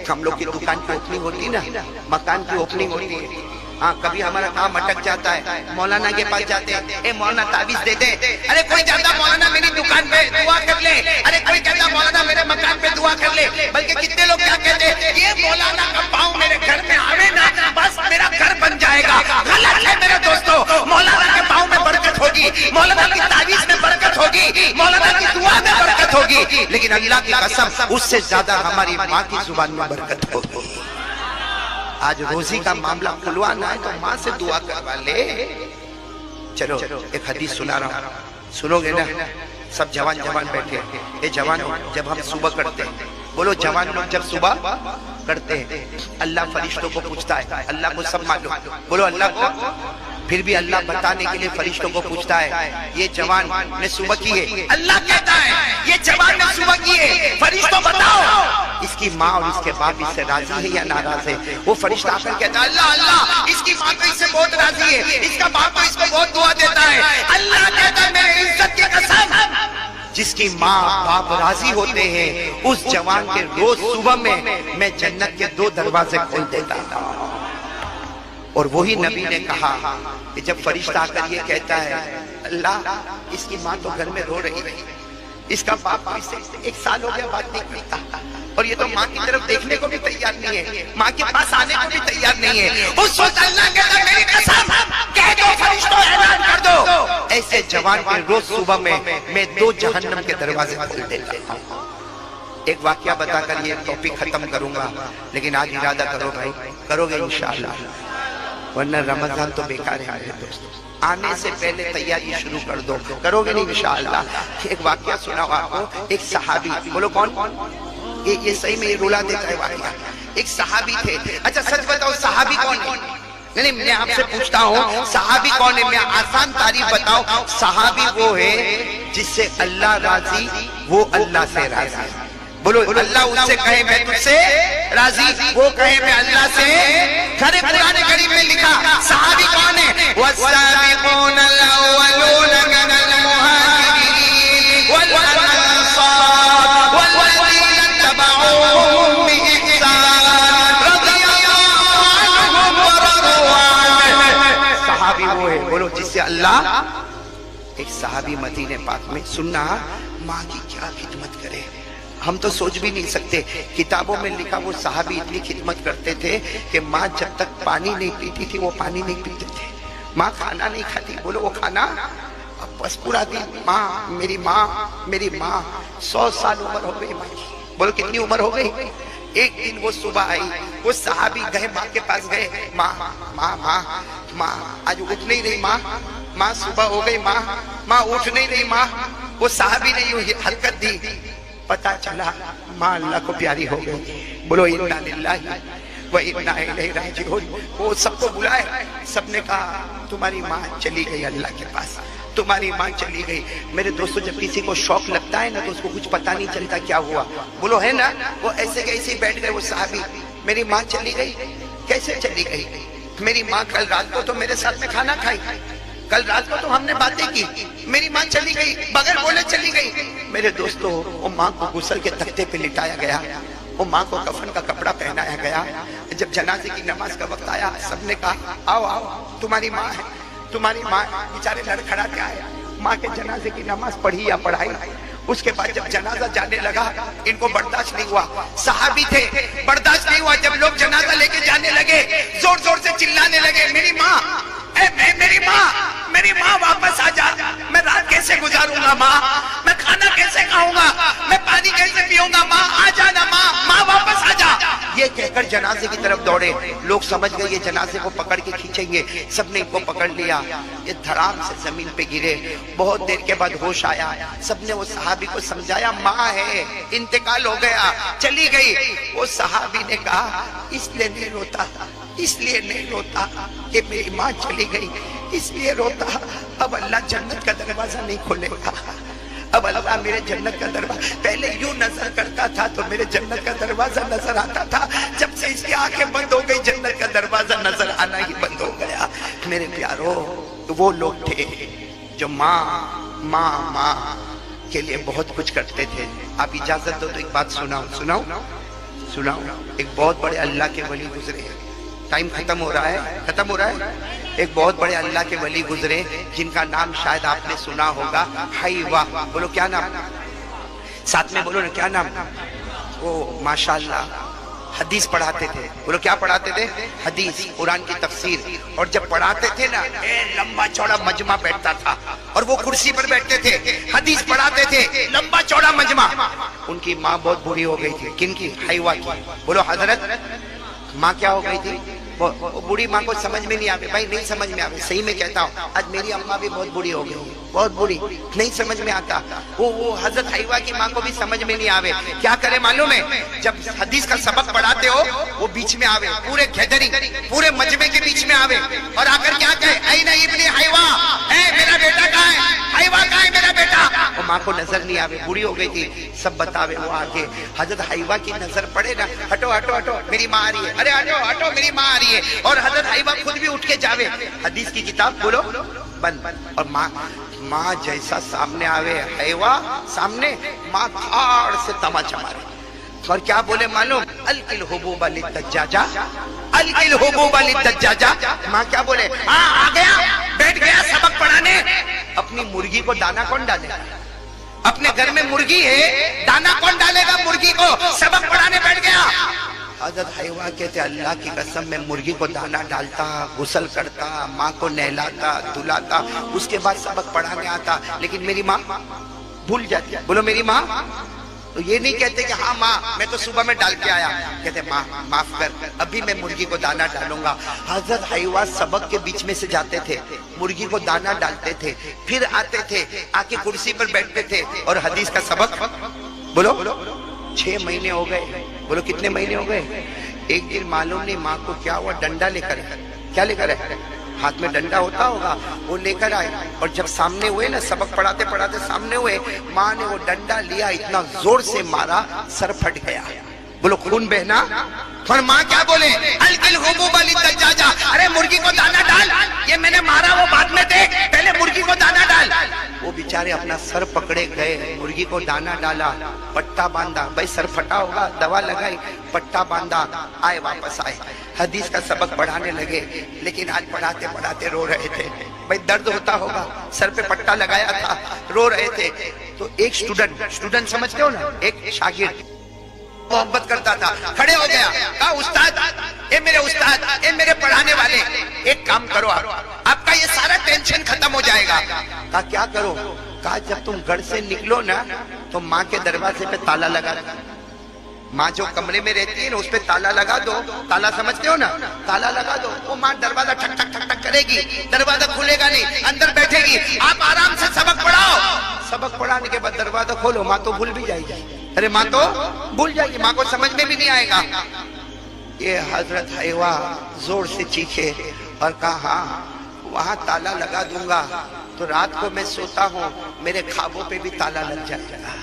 ہم لوگ کی دکان کی اوپننگ ہوتی نا, مکان کی اوپننگ ہوتی ہے, ہاں کبھی ہمارا کام اٹک جاتا ہے, مولانا کے پاس جاتے ہیں, اے مولانا تعویذ دے دے. ارے کوئی جاتا مولانا میری دکان پہ دعا کر لے, ارے کوئی کہتا مولانا میرے مکان پہ دعا کر لے. بلکہ کتنے لوگ کیا کہتے ہیں, یہ مولانا کا پاؤں میرے گھر میں آوے نا بس میرا گھر بن جائے گا. غلط ہے میرے دوستو, مولانا کے پاؤں میں برکت ہوگی, مولانا کی تعویذ میں برکت ہوگی, مولانا کی دعا میں برکت ہوگی, لیکن اللہ کی قسم اس سے زیادہ ہماری ماں کی زبان میں برکت ہوگی. آج روزی کا معاملہ کھلوانا ہے تو ماں سے دعا کروا لے. چلو ایک حدیث سنا رہا ہوں, سنو گے نا سب جوان جوان بیٹھے. اے جوان, جب ہم صبح کرتے ہیں, بولو جوان لوگ جب صبح کرتے ہیں اللہ فرشتوں کو پوچھتا ہے, اللہ کو سب معلوم, بولو اللہ کو, پھر بھی اللہ بتانے کے لیے فرشتوں کو پوچھتا ہے یہ جوان نے صبح کی ہے. اللہ کہتا ہے یہ جوان نے صبح کی ہے, فرشتوں بتاؤ اس کی ماں اور اس کے باپ اس سے راضی ہے یا ناراض ہے. وہ فرشتہ آ کر کہتا ہے اللہ اللہ اس کی ماں تو اس سے بہت راضی ہے, اس کا باپ تو اس کو بہت دعا دیتا ہے. اللہ کہتا ہے میری عزت کی قسم جس کی ماں باپ راضی ہوتے ہیں اس جوان کے روز صبح میں جنت کے 2 دروازے کھول دیتا ہوں. اور وہی نبی نے کہا کہ جب فرشتہ آ کر یہ کہتا ہے اللہ اس کی ماں تو گھر میں رو رہی ہے, اس کا باپ اس سے 1 سال ہو گیا بات نہیں کرتا, اور یہ تو ماں کی طرف دیکھنے کو بھی تیار نہیں ہے, ماں کے پاس آنے کو بھی تیار نہیں ہے. اس وقت اللہ کہتا ہے میری قسم کہہ دو فرشتوں اعلان کر دو ایسے جوان کے روز صبح میں 2 جہنم کے دروازے کھول دیتا ہوں. ایک واقعہ بتا کر یہ ٹاپک ختم کروں گا, لیکن آج ارادہ کرو بھائی, کرو گے انشاءاللہ, ورنہ رمضان تو بیکار ہے میرے دوست. آنے سے پہلے تیاری شروع کر دو, کرو گے نہیں انشاءاللہ. ایک واقعہ سناؤ آپ کو. ایک صحابی, بولو کون, یہ صحیح میں یہ رولا دیتا ہے واقعہ. ایک صحابی تھے. اچھا سچ بتاؤ صحابی کون ہے؟ نہیں میں آپ سے پوچھتا ہوں صحابی کون ہے؟ میں آسان تعریف بتاؤ. صحابی وہ ہے جس سے اللہ راضی, وہ اللہ سے راضی. بولو اللہ اس سے کہے میں تجھ سے راضی, وہ کہے میں اللہ سے. کھڑے قرآن کریم میں لکھا صحابی کون ہے؟ والسابقون الاولون من المہاجرین والانصار والذین اتبعوهم بإحسان رضی اللہ عنہم ورضوا عنہ. صحابی وہ ہے, بولو جس سے اللہ. ایک صحابی مدینے پاک میں, سننا ماں کی کیا خدمت کرے, ہم تو سوچ بھی نہیں سکتے. کتابوں میں لکھا وہ صحابی اتنی خدمت کرتے تھے کہ ماں جب تک پانی نہیں پیتی تھی وہ پانی نہیں پیتے تھے. ماں کھانا نہیں کھاتی, بولو وہ کھانا بس پورا دن ماں میری ماں میری ماں. 100 سال عمر ہو گئی ماں کی, بولو کتنی عمر ہو گئی. ایک دن وہ صبح آئی, وہ صحابی گئے ماں کے پاس گئے, ماں ماں ماں ماں آج اٹھ نہیں رہی ماں, ماں صبح ہو گئی ماں, ماں اٹھ نہیں رہی ماں. وہ صحابی نے یوں حرکت دی, پتا چلا ماں اللہ کو پیاری ہو گئی. بولو انا للہ و انا الیہ راجعون. وہ سب کو بلائے, سب نے کہا تمہاری ماں چلی گئی اللہ کے پاس, تمہاری ماں چلی گئی. میرے دوستو جب کسی کو شوق لگتا ہے نا تو اس کو کچھ پتا نہیں چلتا کیا ہوا, بولو ہے نا. وہ ایسے کیسے بیٹھ گئے وہ صحابی, میری ماں چلی گئی. کیسے چلی گئی؟ میری ماں کل رات کو تو میرے ساتھ میں کھانا کھائی, کل رات کو تو ہم نے باتیں کی, میری ماں چلی گئی, بغیر بولے چلی گئی. میرے دوستو وہ ماں کو غسل کے تختے پہ لٹایا گیا, وہ ماں کو کفن کا کپڑا پہنایا گیا. جب جنازے کی نماز کا وقت آیا سب نے کہا آؤ آؤ تمہاری ماں ہے, تمہاری ماں. بیچارے لڑکھڑا کے آئے, ماں کے جنازے کی نماز پڑھی یا پڑھائی. اس کے بعد جب جنازہ جانے لگا ان کو برداشت نہیں ہوا, صحابی تھے, برداشت نہیں ہوا. جب لوگ جنازہ لے کے جانے لگے زور زور سے چلانے لگے میری ماں, میری ماں, میری ماں واپس آ جا, میں رات کیسے گزاروں گا ماں, میں کھانا کیسے کھاؤں گا, میں پانی کیسے پیوں گا ماں, آ جانا ماں, ماں واپس آ جا. یہ کہہ کر جنازے کی طرف دوڑے. لوگ سمجھ گئے یہ جنازے کو پکڑ کے کھینچیں گے. سب نے ان کو پکڑ لیا. یہ دھڑام سے زمین پہ گرے. بہت دیر کے بعد ہوش آیا. سب نے وہ صحابی کو سمجھایا ماں ہے, انتقال ہو گیا, چلی گئی. وہ صحابی نے کہا اس لیے نہیں روتا, اس لیے نہیں روتا کہ میری ماں چلی گئی, اس لیے روتا اب اللہ جنت کا دروازہ نہیں کھولے گا. اب اللہ میرے جنت کا دروازہ, پہلے یوں نظر کرتا تھا تو میرے جنت کا دروازہ نظر آتا تھا, جب سے اس کی آنکھیں بند ہو گئی جنت کا دروازہ نظر آنا ہی بند ہو گیا. میرے پیارو, وہ لوگ تھے جو ماں کے لیے بہت کچھ کرتے تھے. آپ اجازت دو تو ایک بات سناؤ. ایک بہت بڑے اللہ کے ولی گزرے. ٹائم ختم ہو رہا ہے. ایک بہت بڑے اللہ کے ولی گزرے جن کا نام شاید آپ نے سنا ہوگا, حیوہ. بولو کیا نام, ساتھ میں بولو نا کیا نام. وہ ماشاءاللہ حدیث پڑھاتے تھے. بولو کیا پڑھاتے تھے, حدیث, قرآن کی تفسیر. اور جب پڑھاتے تھے نا لمبا چوڑا مجمع بیٹھتا تھا اور وہ کرسی پر بیٹھتے تھے, حدیث پڑھاتے تھے, لمبا چوڑا مجمع. ان کی ماں بہت بری ہو گئی تھی. کن کی, حیوہ کی. بولو حضرت ماں کیا ہو گئی تھی, وہ بوڑھی ماں کو سمجھ میں نہیں آوے. بھائی نہیں سمجھ میں آوے, صحیح میں کہتا ہوں, آج میری اماں بھی بہت بوڑھی ہو گئی, بہت بوڑھی, نہیں سمجھ میں آتا. وہ حضرت حیوہ کی ماں کو بھی سمجھ میں نہیں آوے. کیا کرے معلوم ہے, جب حدیث کا سبق پڑھاتے ہو وہ بیچ میں آوے, پورے گیدرنگ, پورے مجمع کے بیچ میں آوے اور آ کر کیا کہے, این ابن حیوہ, اے میرا بیٹا کہاں ہے, حیوہ کہاں ہے میرا بیٹا. وہ ماں کو نظر نہیں آوے, بوڑھی ہو گئی تھی. سب بتاوے, وہ آگے حضرت حیوہ کی نظر پڑے نا, ہٹو ہٹو ہٹو میری ماں آ رہی ہے, ارے ہٹو ہٹو میری ماں آ رہی ہے. اور حضرت حیوہ خود بھی اٹھ کے جاوے, حدیث کی کتاب بولو بند. اور ماں جیسا سامنے آوے, حیوہ سامنے, ماں تھاڑ سے تماچا مارے. اور کیا بولے معلوم, القل حبوب للدجاجہ, القل حبوب للدجاجہ. ماں کیا بولے, آ گیا, بیٹھ گیا سبق پڑھانے. اپنی مرغی کو دانا کون ڈالے گا, اپنے گھر میں مرغی ہے, دانا کون ڈالے گا مرغی کو, سبق پڑھانے بیٹھ گیا. حضرت حیوہ کہتے اللہ کی قسم میں مرغی کو دانا ڈالتا, غسل کرتا, ماں کو نہلاتا دھلاتا, اس کے بعد سبق پڑھانے آتا. لیکن میری ماں بھول جاتی. بولو میری ماں. تو یہ نہیں کہتے کہ ہاں ماں میں تو صبح میں ڈال کے آیا, کہتے ماں معاف کر, ابھی میں مرغی کو دانا ڈالوں گا. حضرت حیوہ سبق کے بیچ میں سے جاتے تھے, مرغی کو دانا ڈالتے تھے, پھر آتے تھے, آ کے کرسی پر بیٹھتے تھے اور حدیث کا سبق. بولو 6 مہینے ہو گئے. بولو کتنے مہینے ہو گئے. ایک دن معلوم نہیں ماں کو کیا ہوا, ڈنڈا لے کر, کیا لے کر ہے, ہاتھ میں ڈنڈا ہوتا ہوگا, وہ لے کر آئے. اور جب سامنے ہوئے نا, سبق پڑھاتے پڑھاتے سامنے ہوئے, ماں نے وہ ڈنڈا لیا, اتنا زور سے مارا, سر پھٹ گیا. بولو خون بہنا. اور ماں کیا بولے, القل حبوب للدجاجہ, ارے مرغی کو دانا ڈال, یہ میں نے مارا وہ بعد میں دیکھ, پہلے مرغی کو دانا ڈال. وہ بیچارے اپنا سر پکڑے گئے, مرغی کو دانا ڈالا, پٹا باندھا. بھائی سر پھٹا ہوگا, دوا لگائی, پٹا باندھا, آئے واپس آئے, حدیث کا سبق پڑھانے لگے. لیکن آج پڑھاتے پڑھاتے رو رہے تھے. بھائی درد ہوتا ہوگا, سر پہ پٹا لگایا تھا, رو رہے تھے. تو ایک اسٹوڈنٹ سمجھتے ہو نا, ایک شاگرد محبت کرتا تھا, کھڑے ہو گیا, کہا استاد, اے میرے استاد, اے میرے پڑھانے والے, ایک کام کرو, آپ کا یہ سارا ٹینشن ختم ہو جائے گا. کہا کیا کرو, کہا جب تم گھر سے نکلو نا تو ماں کے دروازے پہ تالا لگا دو. ماں جو کمرے میں رہتی ہے نا اس پہ تالا لگا دو. تالا سمجھتے ہو نا, تالا لگا دو. وہ ماں دروازہ ٹھک ٹھک ٹھک ٹھک کرے گی, دروازہ کھلے گا نہیں, اندر بیٹھے گی, آپ آرام سے سبق پڑھاؤ. سبق پڑھانے کے بعد دروازہ کھولو, ماں تو بھول بھی جائے گی. ارے ماں تو بھول جائے گی, ماں کو سمجھ میں بھی نہیں آئے گا. یہ حضرت حیوہ زور سے چیخے اور کہا ہاں وہاں تالا لگا دوں گا تو رات کو میں سوتا ہوں, میرے خوابوں پہ بھی تالا لگ جائے گا,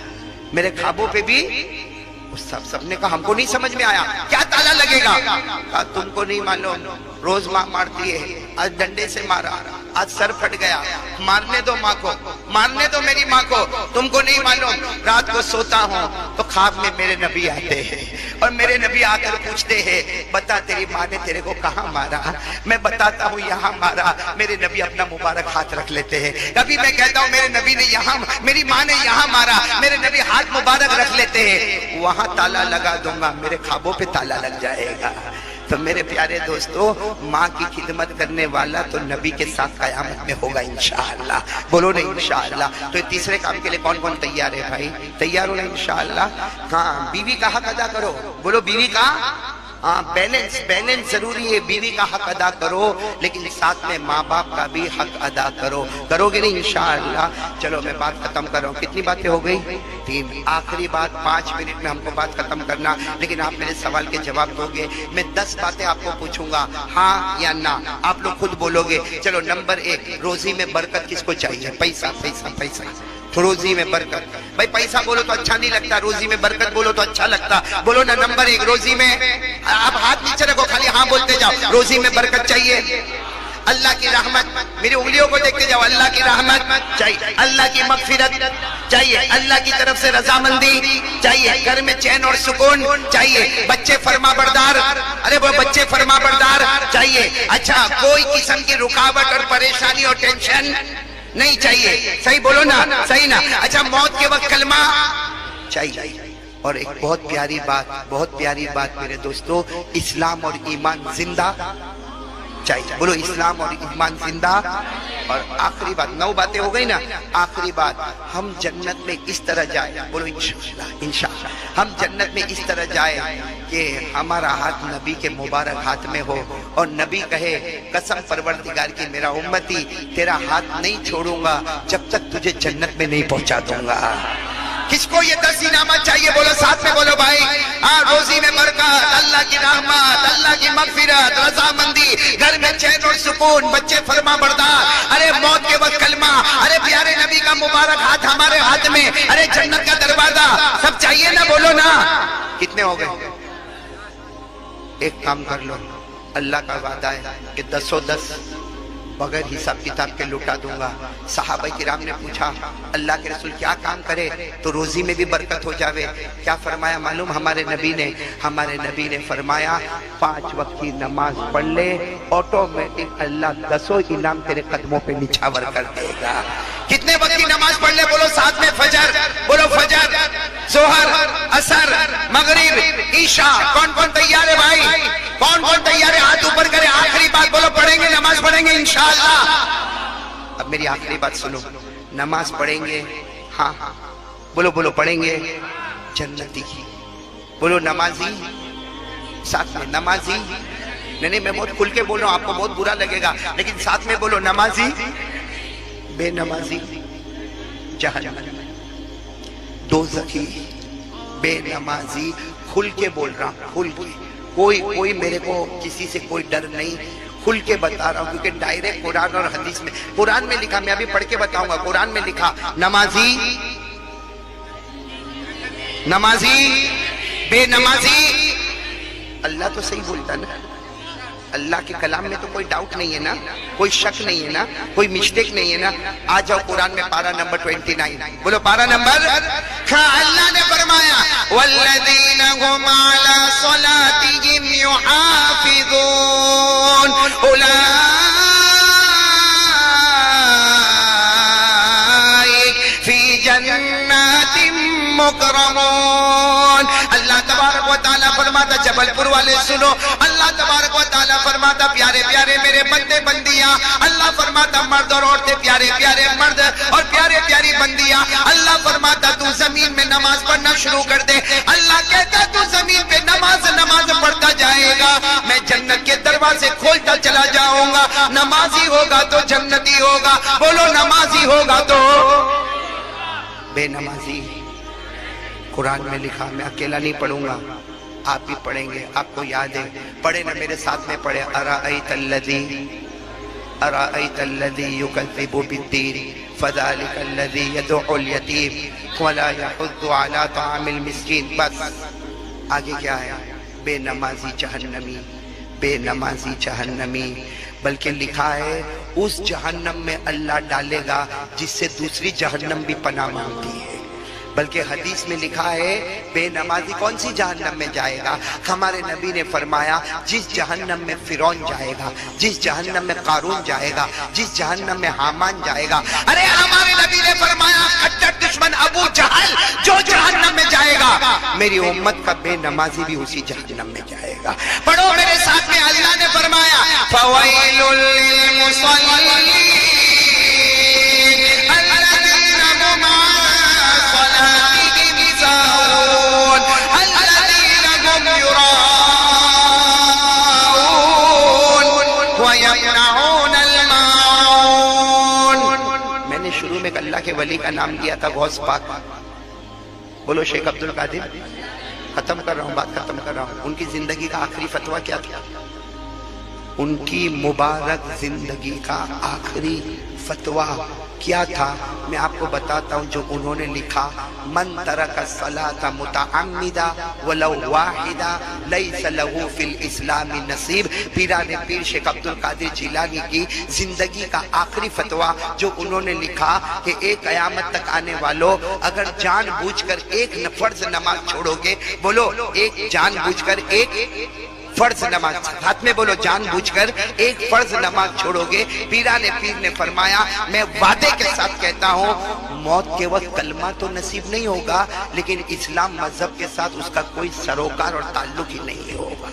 میرے خوابوں پہ بھی. سب نے کہا ہم کو نہیں سمجھ میں آیا, کیا تالا لگے گا. کہا تم کو نہیں معلوم, روز ماں مارتی ہے, آج ڈنڈے سے مارا, آج سر پھٹ گیا, مارنے دو ماں کو, مارنے دو میری ماں کو. تم کو نہیں معلوم, رات کو سوتا ہوں تو خواب میں میرے نبی آتے ہیں اور میرے نبی آ کر پوچھتے ہیں بتا تیری ماں نے تیرے کو کہاں مارا. میں بتاتا ہوں یہاں مارا. میرے نبی اپنا مبارک ہاتھ رکھ لیتے ہیں. کبھی میں کہتا ہوں میرے نبی نے یہاں, میری ماں نے یہاں مارا, میرے نبی ہاتھ مبارک رکھ لیتے ہیں. وہاں تالا لگا دوں گا, میرے خوابوں پہ تالا لگ جائے گا. تو میرے پیارے دوستو, ماں کی خدمت کرنے والا تو نبی کے ساتھ قیامت میں ہوگا انشاءاللہ. بولو نا انشاءاللہ. تو تیسرے کام کے لیے کون کون تیار ہے بھائی, تیار ہو نا انشاءاللہ. ہاں بیوی کا حق ادا کرو. بولو بیوی کا ہاں بیلنس ضروری ہے. بیوی کا حق ادا کرو لیکن ساتھ میں ماں باپ کا بھی حق ادا کرو. کرو گے نہیں انشاءاللہ. چلو میں بات ختم کر رہا ہوں. کتنی باتیں ہو گئی؟ 3. آخری بات 5 منٹ میں ہم کو بات ختم کرنا، لیکن آپ میرے سوال کے جواب دو گے. میں 10 باتیں آپ کو پوچھوں گا، ہاں یا نہ، آپ لوگ خود بولو گے. چلو نمبر 1، روزی میں برکت کس کو چاہیے؟ پیسہ پیسہ پیسہ. روزی میں برکت. بھائی پیسہ بولو تو اچھا نہیں لگتا، روزی میں برکت بولو تو اچھا لگتا. بولو نا نمبر 1 روزی میں. آپ ہاتھ نیچے رکھو، خالی ہاں بولتے جاؤ. روزی میں برکت چاہیے. اللہ کی رحمت، میری انگلیوں کو دیکھتے جاؤ. اللہ کی رحمت چاہیے، اللہ کی مغفرت چاہیے، اللہ کی طرف سے رضامندی چاہیے، گھر میں چین اور سکون چاہیے، بچے فرما بردار، ارے وہ بچے فرما بردار چاہیے. اچھا کوئی قسم کی رکاوٹ اور پریشانی اور ٹینشن نہیں چاہیے. صحیح بولو نا، صحیح نا. اچھا موت کے وقت کلمہ چاہیے. اور ایک بہت پیاری بات میرے دوستو، اسلام اور ایمان زندہ چاہیے. بولو اسلام اور ایمان زندہ. اور آخری بات، 9 باتیں ہو گئی نا. آخری بات، ہم جنت میں اس طرح جائے. بولو انشاءاللہ ہم جنت میں اس طرح جائے کہ ہمارا ہاتھ نبی کے مبارک ہاتھ میں ہو اور نبی کہے قسم پروردگار کی میرا امتی تیرا ہاتھ نہیں چھوڑوں گا جب تک تجھے جنت میں نہیں پہنچا دوں گا. کس کو یہ 10 انعامات چاہیے؟ بولو ساتھ میں بولو بھائی. ہاں روزی میں برکت، اللہ کی رحمت، اللہ کی مغفرت، رضامندی، گھر میں چین اور سکون، بچے فرما بردار، ارے موت کے وقت کلمہ، ارے پیارے نبی کا مبارک ہاتھ ہمارے ہاتھ میں، ارے جنت کا دروازہ، سب چاہیے نا. بولو نا. کتنے ہو گئے؟ ایک کام کر لو، اللہ کا وعدہ ہے کہ 10 بغیر حساب کتاب کے لوٹا دوں گا. صحابہ کرام نے پوچھا اللہ کے رسول کیا کام کرے تو روزی میں بھی برکت ہو جاوے؟ کیا فرمایا معلوم ہمارے نبی نے فرمایا 5 وقت کی نماز پڑھ لے، آٹومیٹک اللہ 10 انعام تیرے قدموں پہ نچھاور کر دے گا. کتنے وقت کی نماز پڑھ لے؟ بولو ساتھ میں فجر. بولو فجر، ظہر، عصر، مغرب، عشاء. کون تیار ہے بھائی؟ کون تیار ہے؟ ہاتھ اوپر کرے. آخری بات بولو، پڑھیں گے نماز پڑھیں گے انشاءاللہ. اب میری آخری بات سنو، نماز پڑھیں گے. ہاں بولو پڑھیں گے. جنتی. بولو نمازی. ساتھ میں نمازی. نہیں میں بہت کھل کے بول رہا ہوں، آپ کو بہت برا لگے گا، لیکن ساتھ میں بولو نمازی. بے نمازی جہنم. دوزخی. بے نمازی. کھل کے بول رہا ہوں، کھل کے. کوئی میرے کو کسی سے کوئی ڈر نہیں، کھل کے بتا رہا ہوں کیونکہ ڈائریکٹ قرآن اور حدیث میں، قرآن میں لکھا، میں ابھی پڑھ کے بتاؤں گا. قرآن میں لکھا نمازی، بے نمازی. اللہ تو صحیح بولتا نا، اللہ کے کلام میں تو کوئی ڈاؤٹ نہیں ہے نا، کوئی شک نہیں ہے نا، کوئی مسٹیک نہیں ہے نا. آ جاؤ قرآن میں پارہ نمبر 29. بولو پارہ نمبر. اللہ نے فرمایا والذین هم علی صلاتهم یحافظون اولئک فی جنات مکرمون. اللہ تبارک و تعالیٰ فرماتا، جبل پور والے سنو، اللہ تبارک و تعالیٰ فرماتا پیارے پیارے میرے بندے بندیاں، اللہ فرماتا مرد اور عورتیں، پیارے پیارے مرد اور پیارے پیاری بندیاں، اللہ فرماتا تو زمین میں نماز پڑھنا شروع کر دے. اللہ کہتا تو زمین پہ نماز پڑھتا جائے گا، میں جنت کے دروازے کھولتا چلا جاؤں گا. نمازی ہوگا تو جنتی ہوگا. بولو نمازی ہوگا تو بے نمازی. قرآن میں لکھا، میں اکیلا نہیں پڑھوں گا، آپ بھی پڑھیں گے. آپ کو یاد ہے؟ پڑھے نا میرے ساتھ میں پڑھے. ارأیت الذی یکذب بالدین فذلک الذی یدعو الیتیم ولا یحض علی طعام المسکین. بس آگے کیا ہے؟ بے نمازی جہنمی، بے نمازی جہنمی. بلکہ لکھا ہے اس جہنم میں اللہ ڈالے گا جس سے دوسری جہنم بھی پناہ مانگتی ہے. بلکہ حدیث میں لکھا ہے بے نمازی کون سی جہنم میں جائے گا؟ ہمارے نبی نے فرمایا جس جہنم میں فرعون جائے گا، جس جہنم میں قارون جائے گا، جس جہنم میں حامان جائے گا. ارے ہمارے نبی نے فرمایا کٹر دشمن ابو جہل جو جہنم میں جائے گا، میری امت کا بے نمازی بھی اسی جہنم میں جائے گا. پڑھو میرے ساتھ میں. اللہ نے فرمایا فویل للمصلین الذین هم ولی کا نام لیا تھا غوث پاک. بولو شیخ عبد القادر. ختم کر رہا ہوں، بات ختم کر رہا ہوں. ان کی زندگی کا آخری فتویٰ کیا تھا؟ ان کی مبارک زندگی کا آخری فتویٰ کیا تھا؟ میں آپ کو بتاتا ہوں جو انہوں نے لکھا. من ترک الصلاۃ متعمدا ولو واحدا لیس له فی الاسلام نصیب. پیران پیر شیخ عبد القادر جیلانی کی زندگی کا آخری فتویٰ جو انہوں نے لکھا کہ ایک قیامت تک آنے والوں اگر جان بوجھ کر ایک فرض نماز چھوڑو گے، بولو ایک جان بوجھ کر ایک فرض نماز، ہاتھ میں بولو جان بوجھ کر ایک فرض نماز چھوڑو گے، پیران پیر نے فرمایا میں وعدے کے ساتھ کہتا ہوں موت کے وقت کلمہ تو نصیب نہیں ہوگا لیکن اسلام مذہب کے ساتھ اس کا کوئی سروکار اور تعلق ہی نہیں ہوگا.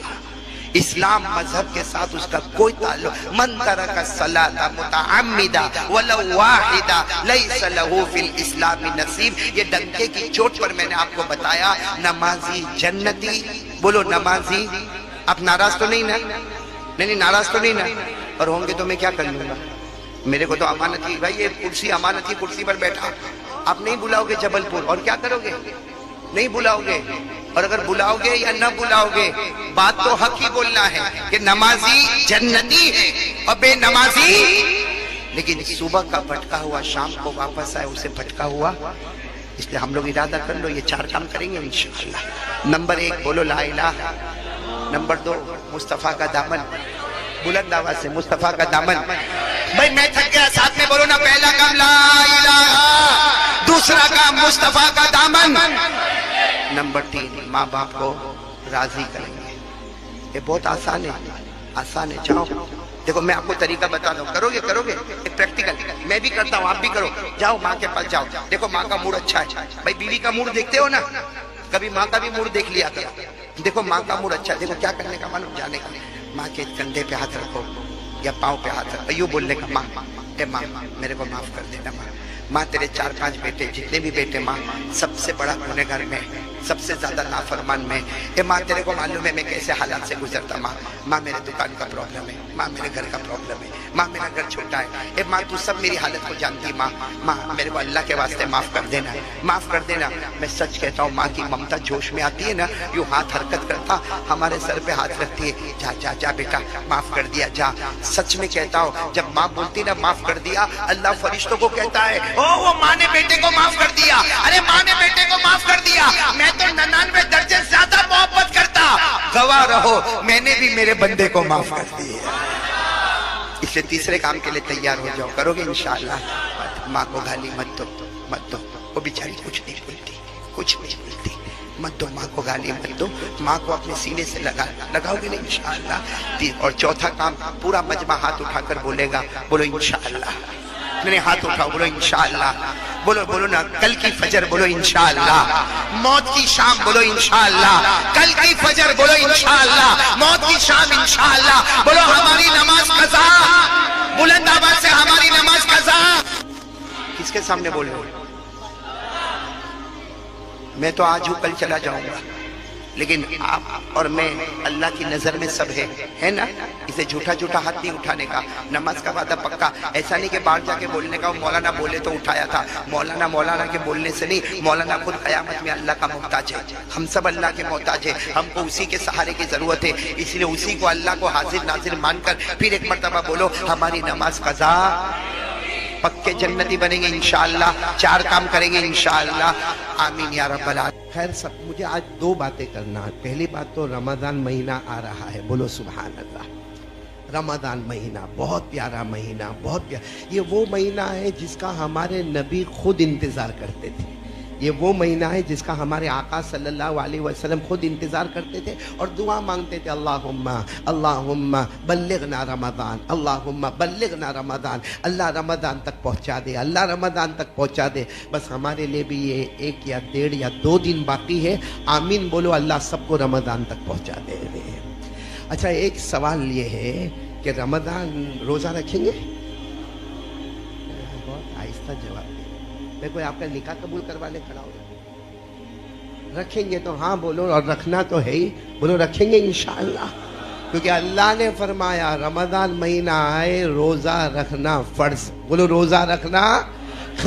اسلام مذہب کے ساتھ اس کا کوئی تعلق. من ترک الصلاۃ متعمدا ولو واحدا لیس له فی الاسلام نصیب. یہ ڈنکے کی چوٹ پر میں نے آپ کو بتایا نمازی جنتی. بولو نمازی. آپ ناراض تو نہیں نا؟ نہیں ناراض تو نہیں نا؟ اور ہوں گے تو میں کیا کر لوں گا؟ میرے کو تو امانت ہی، بھائی یہ کرسی امانت ہی، کرسی پر بیٹھا. آپ نہیں بلاؤ گے جبل پور اور کیا کرو گے؟ نہیں بلاؤ گے. اور اگر بلاؤ گے یا نہ بلاؤ گے بات تو حق ہی بولنا ہے کہ نمازی جنتی ہے اور بے نمازی. لیکن صبح کا بھٹکا ہوا شام کو واپس آئے اسے بھٹکا ہوا. اس لئے ہم لوگ ارادہ کر لو یہ 4 کام کریں گے انشاءاللہ. نمبر 1 بولو لا الہ. نمبر 2 مصطفیٰ کا دامن. بلند آواز سے مصطفیٰ کا دامن. بھائی میں تھک گیا، ساتھ میں بولو نا. پہلا کام لا الہ، دوسرا کام مصطفیٰ کا دامن. نمبر 3 ماں باپ کو راضی کریں گے. یہ بہت آسان ہے، آسان ہے. جاؤ دیکھو میں آپ کو طریقہ بتا دوں. کرو گے پریکٹیکل. میں بھی کرتا ہوں، آپ بھی کرو. جاؤ ماں کے پاس جاؤ. دیکھو ماں کا موڈ اچھا ہے. بھائی بیوی کا موڈ دیکھتے ہو نا، کبھی ماں کا بھی موڈ دیکھ لیا کرو. دیکھو ماں کا موڈ اچھا ہے. دیکھو کیا کرنے کا معلوم؟ جانے کا ماں کے کندھے پہ ہاتھ رکھو یا پاؤں پہ ہاتھ رکھو. یوں بولنے کا ماں اے ماں میرے کو معاف کر دینا. ماں تیرے 4-5 بیٹے جتنے بھی بیٹے ماں سب سے بڑا گنہگار میں، سب سے زیادہ نافرمان میں. اے ماں تیرے کو معلوم ہے میں کیسے حالات سے گزرتا. ماں میرے دکان کا پرابلم ہے. ماں میرے گھر کا پرابلم ہے. ماں میرا گھر چھوٹا ہے. اے ماں تو سب میری حالت کو جانتی. ماں میرے کو اللہ کے واسطے معاف کر دینا، معاف کر دینا. میں سچ کہتا ہوں ماں کی ممتا جوش میں آتی ہے نا، یوں ہاتھ حرکت کرتا ہمارے سر پہ ہاتھ رکھتی ہے. جا جا جا بیٹا معاف کر دیا جا. سچ میں کہتا ہوں جب ماں بولتی نا معاف کر دیا، اللہ فرشتوں کو کہتا ہے او وہ ماں نے بیٹے کو معاف کر دیا. ارے ماں نے بیٹے کو معاف کر دیا. میں تو 99 درجے زیادہ محبت کرتا. گواہ رہو میں نے بھی میرے بندے کو معاف کر دیا. اس لیے تیسرے کام کے لیے تیار ہو جاؤ. کرو گے انشاءاللہ. ماں کو گالی مت دو. وہ بیچاری کچھ نہیں بولتی. مت دو ماں کو گالی مت دو. ماں کو اپنے سینے سے لگاؤ گے نا انشاءاللہ. اور چوتھا کام پورا مجمع ہاتھ اٹھا کر بولے گا. بولو انشاءاللہ. نہیں ہاتھ اٹھاؤ بولو انشاءاللہ. بولو نا کل کی فجر بولو انشاءاللہ. موت کی شام بولو انشاءاللہ. کل کی فجر بولو انشاءاللہ. موت کی شام انشاءاللہ. بولو ہماری نماز قضا. بلند آواز سے ہماری نماز قضا. کس کے سامنے بول رہے ہو؟ میں تو آج ہوں کل چلا جاؤں گا، لیکن آپ اور میں اللہ کی نظر میں سب ہے نا. اسے جھوٹا ہاتھ نہیں اٹھانے کا. نماز کا وعدہ پکا. ایسا نہیں کہ باہر جا کے بولنے کا مولانا بولے تو اٹھایا تھا. مولانا کے بولنے سے نہیں. مولانا خود قیامت میں اللہ کا محتاج ہے. ہم سب اللہ کے محتاج ہیں. ہم کو اسی کے سہارے کی ضرورت ہے. اس لیے اسی کو اللہ کو حاضر ناظر مان کر پھر ایک مرتبہ بولو ہماری نماز قضا. پکے جنتی بنیں گے انشاءاللہ. 4 کام کریں گے انشاءاللہ. آمین یا رب العالمین. خیر سب مجھے آج 2 باتیں کرنا ہے. پہلی بات تو رمضان مہینہ آ رہا ہے. بولو سبحان اللہ. رمضان مہینہ بہت پیارا مہینہ، بہت پیارا. یہ وہ مہینہ ہے جس کا ہمارے نبی خود انتظار کرتے تھے. یہ وہ مہینہ ہے جس کا ہمارے آقا صلی اللہ علیہ وسلم خود انتظار کرتے تھے اور دعا مانگتے تھے اللہم بلغنا رمضان، اللہم بلغنا رمضان. اللہ رمضان تک پہنچا دے، اللہ رمضان تک پہنچا دے. بس ہمارے لیے بھی یہ 1 یا 1.5 یا 2 دن باقی ہے. آمین بولو. اللہ سب کو رمضان تک پہنچا دے. اچھا ایک سوال یہ ہے کہ رمضان روزہ رکھیں گے؟ بہت آہستہ جواب دیں. میں کوئی آپ کا نکاح قبول کروانے کھڑا ہو جائے. رکھیں گے تو ہاں بولو، اور رکھنا تو ہے ہی. بولو رکھیں گے انشاءاللہ. کیونکہ اللہ نے فرمایا رمضان مہینہ آئے روزہ رکھنا فرض. بولو روزہ رکھنا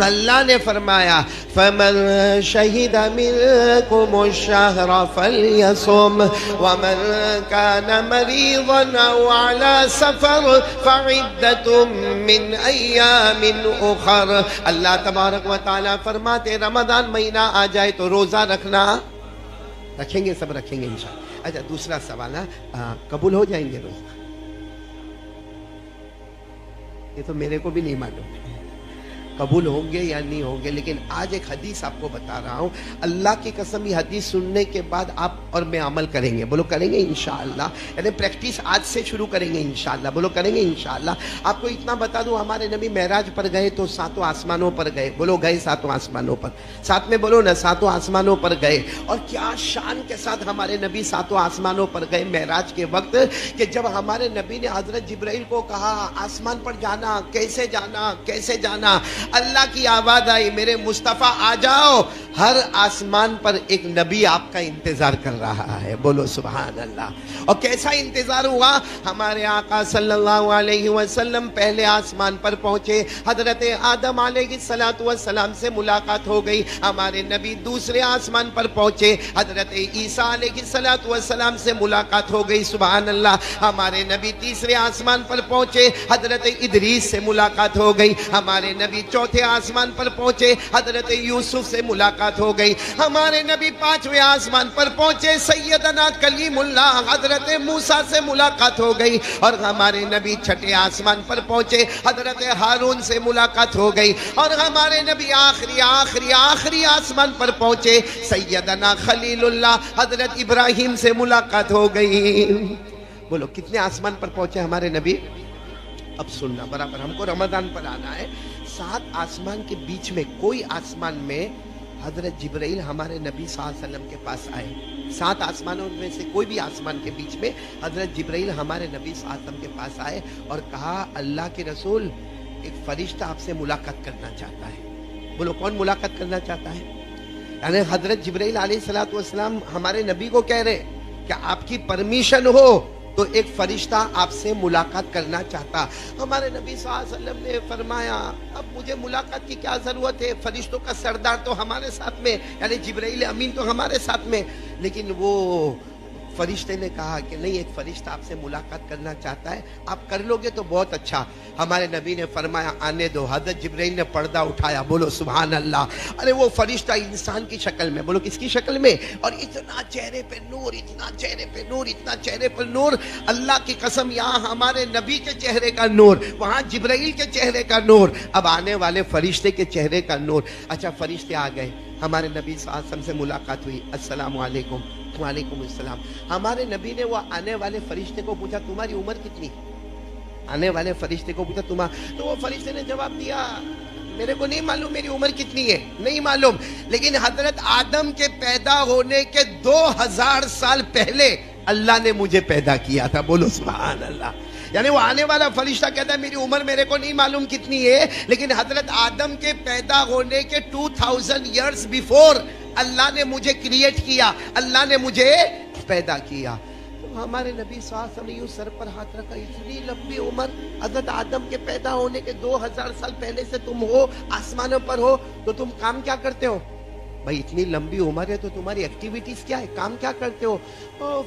اللہ نے فرمایا فمن شہد منکم الشہر فلیصم ومن کان مریضا او علی سفر فعدۃ من ایام اخر. اللہ تبارک و تعالی فرماتے رمضان مہینہ آ جائے تو روزہ رکھنا. رکھیں گے سب رکھیں گے انشاءاللہ. اچھا دوسرا سوال ہے قبول ہو جائیں گے روزہ؟ یہ تو میرے کو بھی نہیں معلوم قبول ہوں گے یا نہیں ہوں گے، لیکن آج ایک حدیث آپ کو بتا رہا ہوں. اللہ کی قسم یہ حدیث سننے کے بعد آپ اور میں عمل کریں گے. بولو کریں گے انشاءاللہ. یعنی پریکٹس آج سے شروع کریں گے انشاءاللہ. بولو کریں گے انشاءاللہ. آپ کو اتنا بتا دوں ہمارے نبی معراج پر گئے تو ساتوں آسمانوں پر گئے. بولو گئے ساتوں آسمانوں پر. ساتھ میں بولو نا ساتوں آسمانوں پر گئے. اور کیا شان کے ساتھ ہمارے نبی ساتوں آسمانوں پر گئے معراج کے وقت کہ جب ہمارے نبی نے حضرت جبرائیل کو کہا آسمان پر جانا کیسے جانا کیسے جانا، اللہ کی آواز آئی میرے مصطفیٰ آ جاؤ. ہر آسمان پر ایک نبی آپ کا انتظار کر رہا ہے. بولو سبحان اللہ. اور کیسا انتظار ہوا؟ ہمارے آقا صلی اللہ علیہ وسلم پہلے آسمان پر پہنچے، حضرت آدم علیہ السلام سے ملاقات ہو گئی. ہمارے نبی دوسرے آسمان پر پہنچے، حضرت عیسیٰ علیہ السلام سے ملاقات ہو گئی. سبحان اللہ. ہمارے نبی تیسرے آسمان پر پہنچے، حضرت ادریس سے ملاقات ہو گئی. ہمارے نبی چوتھے آسمان پر پہنچے، حضرت یوسف سے ملاقات ہو گئی. ہمارے نبی پانچویں آسمان پر پہنچے، سیدنا کلیم اللہ حضرت موسیٰ سے ملاقات ہو گئی. اور ہمارے نبی چھٹے آسمان پر پہنچے، حضرت ہارون سے ملاقات ہو گئی. اور ہمارے نبی آخری آسمان پر پہنچے، سیدنا خلیل اللہ حضرت ابراہیم سے ملاقات ہو گئی. بولو کتنے آسمان پر پہنچے ہمارے نبی؟ اب سننا برابر، ہم کو رمضان پر آنا ہے. 7 آسمان کے بیچ میں کوئی آسمان میں حضرت جبرائیل ہمارے نبی صلی اللہ علیہ وسلم کے پاس آئے. 7 آسمانوں میں سے کوئی بھی آسمان کے بیچ میں حضرت جبرائیل ہمارے نبی صلی اللہ علیہ وسلم کے پاس آئے اور کہا اللہ کے رسول ایک فرشتہ آپ سے ملاقات کرنا چاہتا ہے. بولو کون ملاقات کرنا چاہتا ہے؟ یعنی حضرت جبرائیل علیہ السلام ہمارے نبی کو کہہ رہے کہ آپ کی پرمیشن ہو تو ایک فرشتہ آپ سے ملاقات کرنا چاہتا. ہمارے نبی صلی اللہ علیہ وسلم نے فرمایا اب مجھے ملاقات کی کیا ضرورت ہے، فرشتوں کا سردار تو ہمارے ساتھ میں یعنی جبرائیل امین تو ہمارے ساتھ میں. لیکن وہ فرشتے نے کہا کہ نہیں ایک فرشتہ آپ سے ملاقات کرنا چاہتا ہے، آپ کر لو گے تو بہت اچھا. ہمارے نبی نے فرمایا آنے دو. حضرت جبرائیل نے پردہ اٹھایا. بولو سبحان اللہ. ارے وہ فرشتہ انسان کی شکل میں، بولو کس کی شکل میں، اور اتنا چہرے پہ نور، اتنا چہرے پہ نور، اتنا چہرے پر نور. اللہ کی قسم یہاں ہمارے نبی کے چہرے کا نور، وہاں جبرائیل کے چہرے کا نور، اب آنے والے فرشتے کے چہرے کا نور. اچھا فرشتے آ گئے، ہمارے نبی صلی اللہ علیہ وسلم سے ملاقات ہوئی. السلام علیکم. وعلیکم السلام. ہمارے نبی نے وہ آنے والے فرشتے کو پوچھا تمہاری عمر کتنی؟ آنے والے فرشتے کو پوچھا تمہارا، تو وہ فرشتے نے جواب دیا میرے کو نہیں معلوم میری عمر کتنی ہے، نہیں معلوم. لیکن حضرت آدم کے پیدا ہونے کے 2000 سال پہلے اللہ نے مجھے پیدا کیا تھا. بولو سبحان اللہ. یعنی وہ آنے والا فرشتہ کہتا ہے میری عمر میرے کو نہیں معلوم کتنی ہے، لیکن حضرت آدم کے پیدا ہونے کے 2000 ایئرز بیفور اللہ نے مجھے کریٹ کیا، اللہ نے مجھے پیدا کیا. تو ہمارے نبی صلی اللہ علیہ وسلم نے یوں سر پر ہاتھ رکھا، اتنی لمبی عمر حضرت آدم کے پیدا ہونے کے 2000 سال پہلے سے تم ہو، آسمانوں پر ہو، تو تم کام کیا کرتے ہو؟ بھائی اتنی لمبی عمر ہے تو تمہاری ایکٹیویٹیز کیا ہے، کام کیا کرتے ہو؟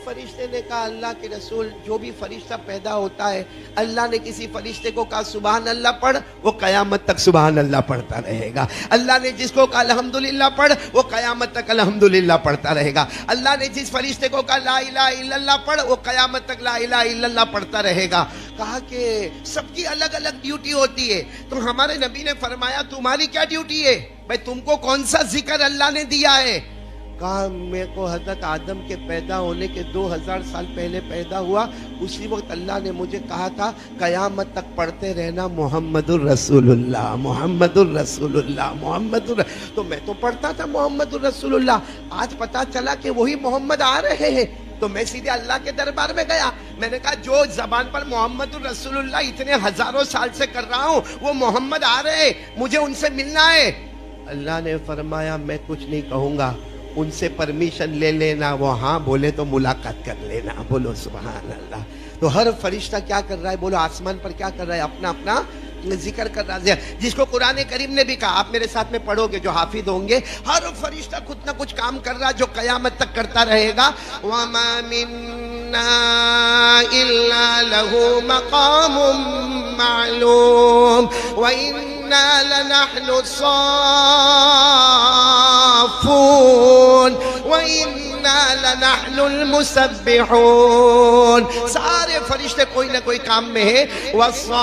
فرشتے نے کہا اللہ کے رسول جو بھی فرشتہ پیدا ہوتا ہے اللہ نے کسی فرشتے کو کہا سبحان اللہ پڑھ، وہ قیامت تک سبحان اللہ پڑھتا رہے گا. اللہ نے جس کو کہا الحمدللہ پڑھ، وہ قیامت تک الحمدللہ پڑھتا رہے گا. اللہ نے جس فرشتے کو کہا لا الہ الا اللہ پڑھ، وہ قیامت تک لا الہ الا اللہ پڑھتا رہے گا. کہا کہ سب کی الگ الگ ڈیوٹی ہوتی ہے. تو ہمارے نبی نے فرمایا تمہاری کیا ڈیوٹی ہے بھائی، تم کو کون سا ذکر اللہ نے دیا ہے؟ کہا میرے کو حضرت آدم کے پیدا ہونے کے 2000 سال پہلے پیدا ہوا، اسی وقت اللہ نے مجھے کہا تھا قیامت تک پڑھتے رہنا محمد الرسول اللہ، محمد الرسول اللہ، محمد تو میں تو پڑھتا تھا محمد الرسول اللہ. آج پتا چلا کہ وہی محمد آ رہے ہیں، تو میں سیدھے اللہ کے دربار میں گیا. میں نے کہا جو زبان پر محمد الرسول اللہ اتنے ہزاروں سال سے کر رہا ہوں وہ محمد آ رہے ہیں، مجھے ان سے ملنا ہے. اللہ نے فرمایا میں کچھ نہیں کہوں گا، ان سے پرمیشن لے لینا، وہ ہاں بولے تو ملاقات کر لینا. بولو سبحان اللہ. تو ہر فرشتہ کیا کر رہا ہے؟ بولو آسمان پر کیا کر رہا ہے؟ اپنا اپنا ذکر کر رہا ہے، جس کو قرآن کریم نے بھی کہا، آپ میرے ساتھ میں پڑھو گے جو حافظ ہوں گے، ہر فرشتہ کچھ نہ کچھ کام کر رہا جو قیامت تک کرتا رہے گا. وَمَا مِنَّا إِلَّا لَهُ مَقَامٌ مَعْلُومٌ وَإِنَّا لَنَحْنُ الصَّافُّونَ وَإِنَّا لَنَحْنُ الْمُسَبِّحُونَ. سارے فرشتے کوئی نہ کوئی کام میں ہے. وَالصَّافَّاتِ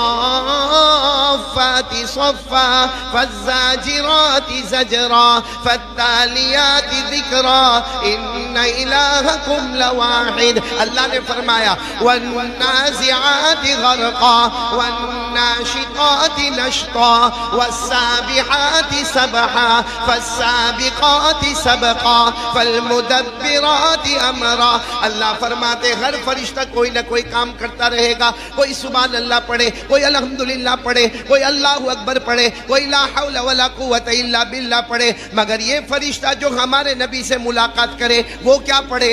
صَفًّا فَالزَّاجِرَاتِ زَجْرًا فَالتَّالِيَاتِ ذِكْرًا إِنَّ إِلَٰهَكُمْ لَوَاحِدٌ. اللہ نے فرمایا وَالنَّازِعَاتِ غَرْقًا وَالنَّاشِطَاتِ نَشْطًا وَالسَّابِحَاتِ سَبْحًا فَالسَّابِقَاتِ سَبْقًا فَالْمُدَبِّرَاتِ أَمْرًا. اللہ فرماتے ہر فرشتہ کوئی نہ کوئی کام کرتا رہے گا. کوئی سبحان اللہ پڑھے، کوئی الحمدللہ پڑھے، کوئی اللہ اکبر پڑھے، کوئی لا حول ولا قوت الا باللہ پڑھے، مگر یہ فرشتہ جو ہمارے نبی سے ملاقات کرے وہ کیا پڑھے؟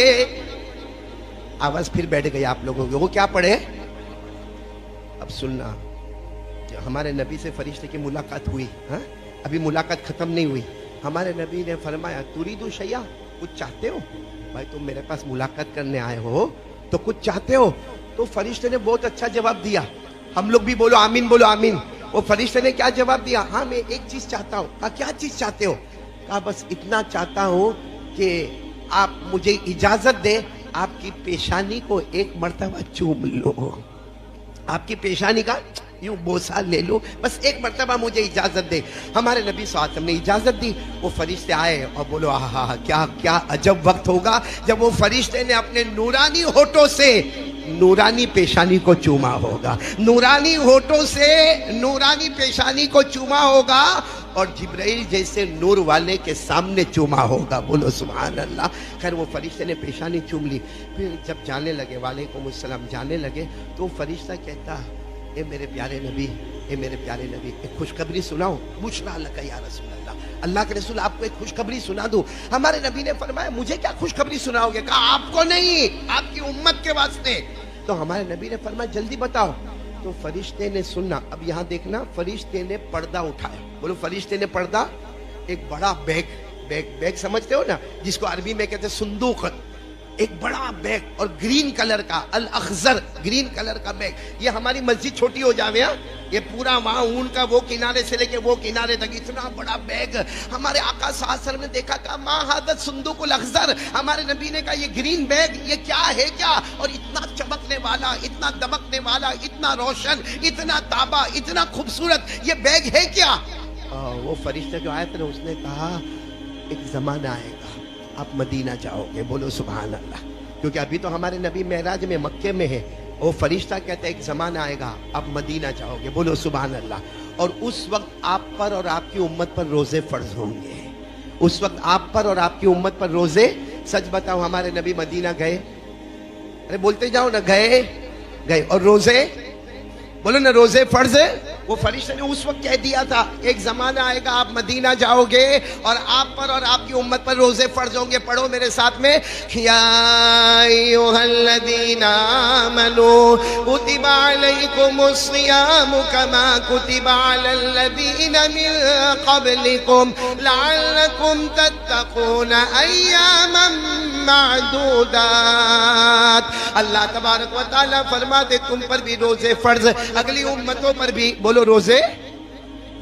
آواز پھر بیٹھ گئی آپ لوگوں کی. وہ کیا پڑھے؟ اب سننا، ہمارے نبی سے فرشتے کی ملاقات ہوئی، ہاں ابھی ملاقات ختم نہیں ہوئی. ہمارے نبی نے فرمایا تُرِیدُ شَیْئًا، کچھ چاہتے ہو؟ بھائی تم میرے پاس ملاقات کرنے آئے ہو تو کچھ چاہتے ہو؟ تو فرشتے نے بہت اچھا جواب دیا. ہم لوگ بھی بولو آمین، بولو آمین. وہ فرشتے نے کیا جواب دیا؟ ہاں میں ایک چیز چاہتا ہوں. کہا کیا چیز چاہتے ہو؟ کہا بس اتنا چاہتا ہوں کہ آپ مجھے اجازت دیں آپ کی پیشانی کو ایک مرتبہ چوم لو، آپ کی پیشانی کا یوں بوسہ لے لو، بس ایک مرتبہ مجھے اجازت دے. ہمارے نبی صلی اللہ علیہ وسلم نے اجازت دی. وہ فرشتے آئے اور بولو آہا کیا کیا عجب وقت ہوگا جب وہ فرشتے نے اپنے نورانی ہونٹوں سے نورانی پیشانی کو چوما ہوگا، نورانی ہونٹوں سے نورانی پیشانی کو چوما ہوگا اور جبرائیل جیسے نور والے کے سامنے چوما ہوگا. بولو سبحان اللہ. خیر وہ فرشتے نے پیشانی چوم لی. پھر جب جانے لگے وعلیکم السلام جانے لگے تو فرشتہ کہتا اے میرے پیارے نبی، اے میرے پیارے نبی ایک خوشخبری سناؤ. بشریٰ لک یا رسول اللہ، اللہ کے رسول آپ کو ایک خوشخبری سنا دوں. ہمارے نبی نے فرمایا مجھے کیا خوشخبری سناؤ گے؟ کہا آپ کو نہیں، آپ کی امت کے واسطے. تو ہمارے نبی نے فرمایا جلدی بتاؤ. تو فرشتے نے سننا. اب یہاں دیکھنا، فرشتے نے پردہ اٹھایا. بولو فرشتے نے پردہ، ایک بڑا بیگ، بیگ سمجھتے ہو نا جس کو عربی میں کہتے ہیں صندوق، ایک بڑا بیگ اور گرین کلر کا الاخضر گرین کلر کا بیگ. یہ ہماری مسجد چھوٹی ہو جاوے ہاں، یہ پورا وہاں اون کا وہ کنارے سے لے کے وہ کنارے تک اتنا بڑا بیگ. ہمارے آقا صلی اللہ علیہ وسلم نے دیکھا، کہا ما ھذا صندوق الاخضر. ہمارے نبی نے کہا یہ گرین بیگ یہ کیا ہے کیا؟ اور اتنا چمکنے والا، اتنا دمکنے والا، اتنا روشن، اتنا تابہ، اتنا خوبصورت یہ بیگ ہے کیا؟ وہ فرشتہ جو آیا تھا نا اس نے کہا ایک زمانہ آئے گا آپ مدینہ جاؤ گے. بولو سبحان اللہ. کیونکہ ابھی تو ہمارے نبی معراج میں مکے میں ہے. وہ فرشتہ کہتا ہے ایک زمانہ آئے گا آپ مدینہ جاؤ گے. بولو سبحان اللہ. اور اس وقت آپ پر اور آپ کی امت پر روزے فرض ہوں گے. اس وقت آپ پر اور آپ کی امت پر روزے. سچ بتاؤ ہمارے نبی مدینہ گئے؟ ارے بولتے جاؤ نا، گئے اور روزے بولو نا، روزے فرض. وہ فرشتے نے اس وقت کہہ دیا تھا ایک زمانہ آئے گا آپ مدینہ جاؤ گے اور آپ پر اور آپ کی امت پر روزے فرض ہوں گے. پڑھو میرے ساتھ میں، یا ایھا الذین آمنوا کتب علیکم الصیام کما کتب علی الذین من قبلکم لعلکم تتقون ایاما معدودات. اللہ تبارک و تعالیٰ فرماتے تم پر بھی روزے فرض، اگلی امتوں پر بھی. بولو روزے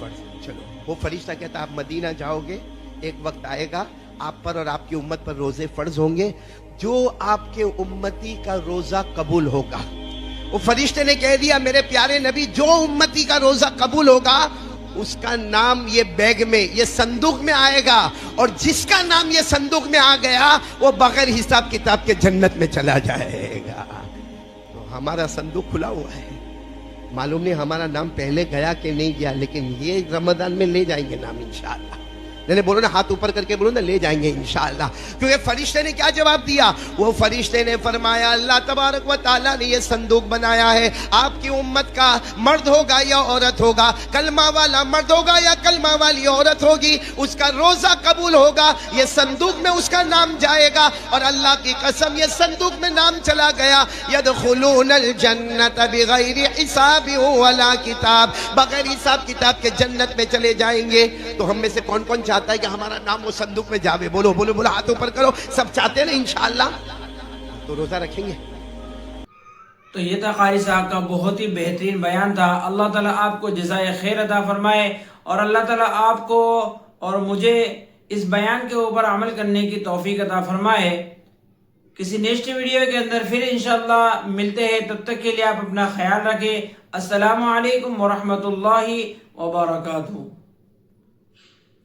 فرض. چلو وہ فرشتہ کہتا آپ مدینہ جاؤ گے، ایک وقت آئے گا آپ پر اور آپ کی امت پر روزے فرض ہوں گے. جو آپ کے امتی کا روزہ قبول ہوگا، وہ فرشتے نے کہہ دیا میرے پیارے نبی جو امتی کا روزہ قبول ہوگا اس کا نام یہ بیگ میں یہ صندوق میں آئے گا، اور جس کا نام یہ صندوق میں آ گیا وہ بغیر حساب کتاب کے جنت میں چلا جائے گا. تو ہمارا صندوق کھلا ہوا ہے. معلوم نہیں ہمارا نام پہلے گیا کہ نہیں گیا، لیکن یہ رمضان میں لے جائیں گے نام انشاءاللہ. نہیں بولو نا, ہاتھ اوپر کر کے بولو نا, لے جائیں گے انشاءاللہ. کیونکہ فرشتے نے کیا جواب دیا؟ وہ فرشتے نے فرمایا اللہ تبارک و تعالیٰ نے یہ صندوق بنایا ہے, آپ کی امت کا مرد ہوگا یا عورت ہوگا, کلمہ والا مرد ہوگا یا کلمہ والی عورت ہوگی, اس کا روزہ قبول ہوگا, یہ صندوق میں اس کا نام جائے گا, اور اللہ کی قسم یہ صندوق میں نام چلا گیا, یدخلون الجنت بغیر حساب ولا کتاب, بغیر حساب کتاب کے جنت میں چلے جائیں گے. تو ہم میں سے کون کون چاہتا ہے کہ ہمارا نام وہ صندوق میں جاوے؟ بولو بولو بولو, ہاتھ اوپر کرو. سب چاہتے ہیں نا انشاءاللہ؟ تو روزہ رکھیں گے. تو یہ تھا قاری صاحب کا بہت ہی بہترین بیان تھا. اللہ تعالیٰ آپ کو جزائے خیر عطا فرمائے, اور اللہ تعالیٰ آپ کو اور مجھے اس بیان کے اوپر عمل کرنے کی توفیق عطا فرمائے. کسی نیکسٹ ویڈیو کے اندر پھر انشاءاللہ ملتے ہیں, تب تک کے لیے آپ اپنا خیال رکھیں. السلام علیکم ورحمۃ اللہ وبرکاتہ.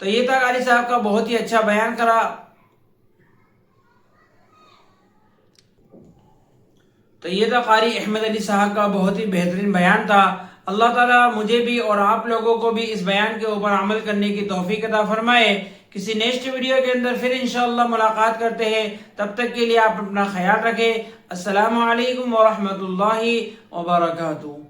تو یہ تھا قاری صاحب کا بہت ہی اچھا بیان کرا. تو یہ تھا قاری احمد علی صاحب کا بہت ہی بہترین بیان تھا. اللہ تعالیٰ مجھے بھی اور آپ لوگوں کو بھی اس بیان کے اوپر عمل کرنے کی توفیق عطا فرمائے. کسی نیکسٹ ویڈیو کے اندر پھر انشاءاللہ ملاقات کرتے ہیں, تب تک کے لیے آپ اپنا خیال رکھیں. السلام علیکم ورحمۃ اللہ وبرکاتہ.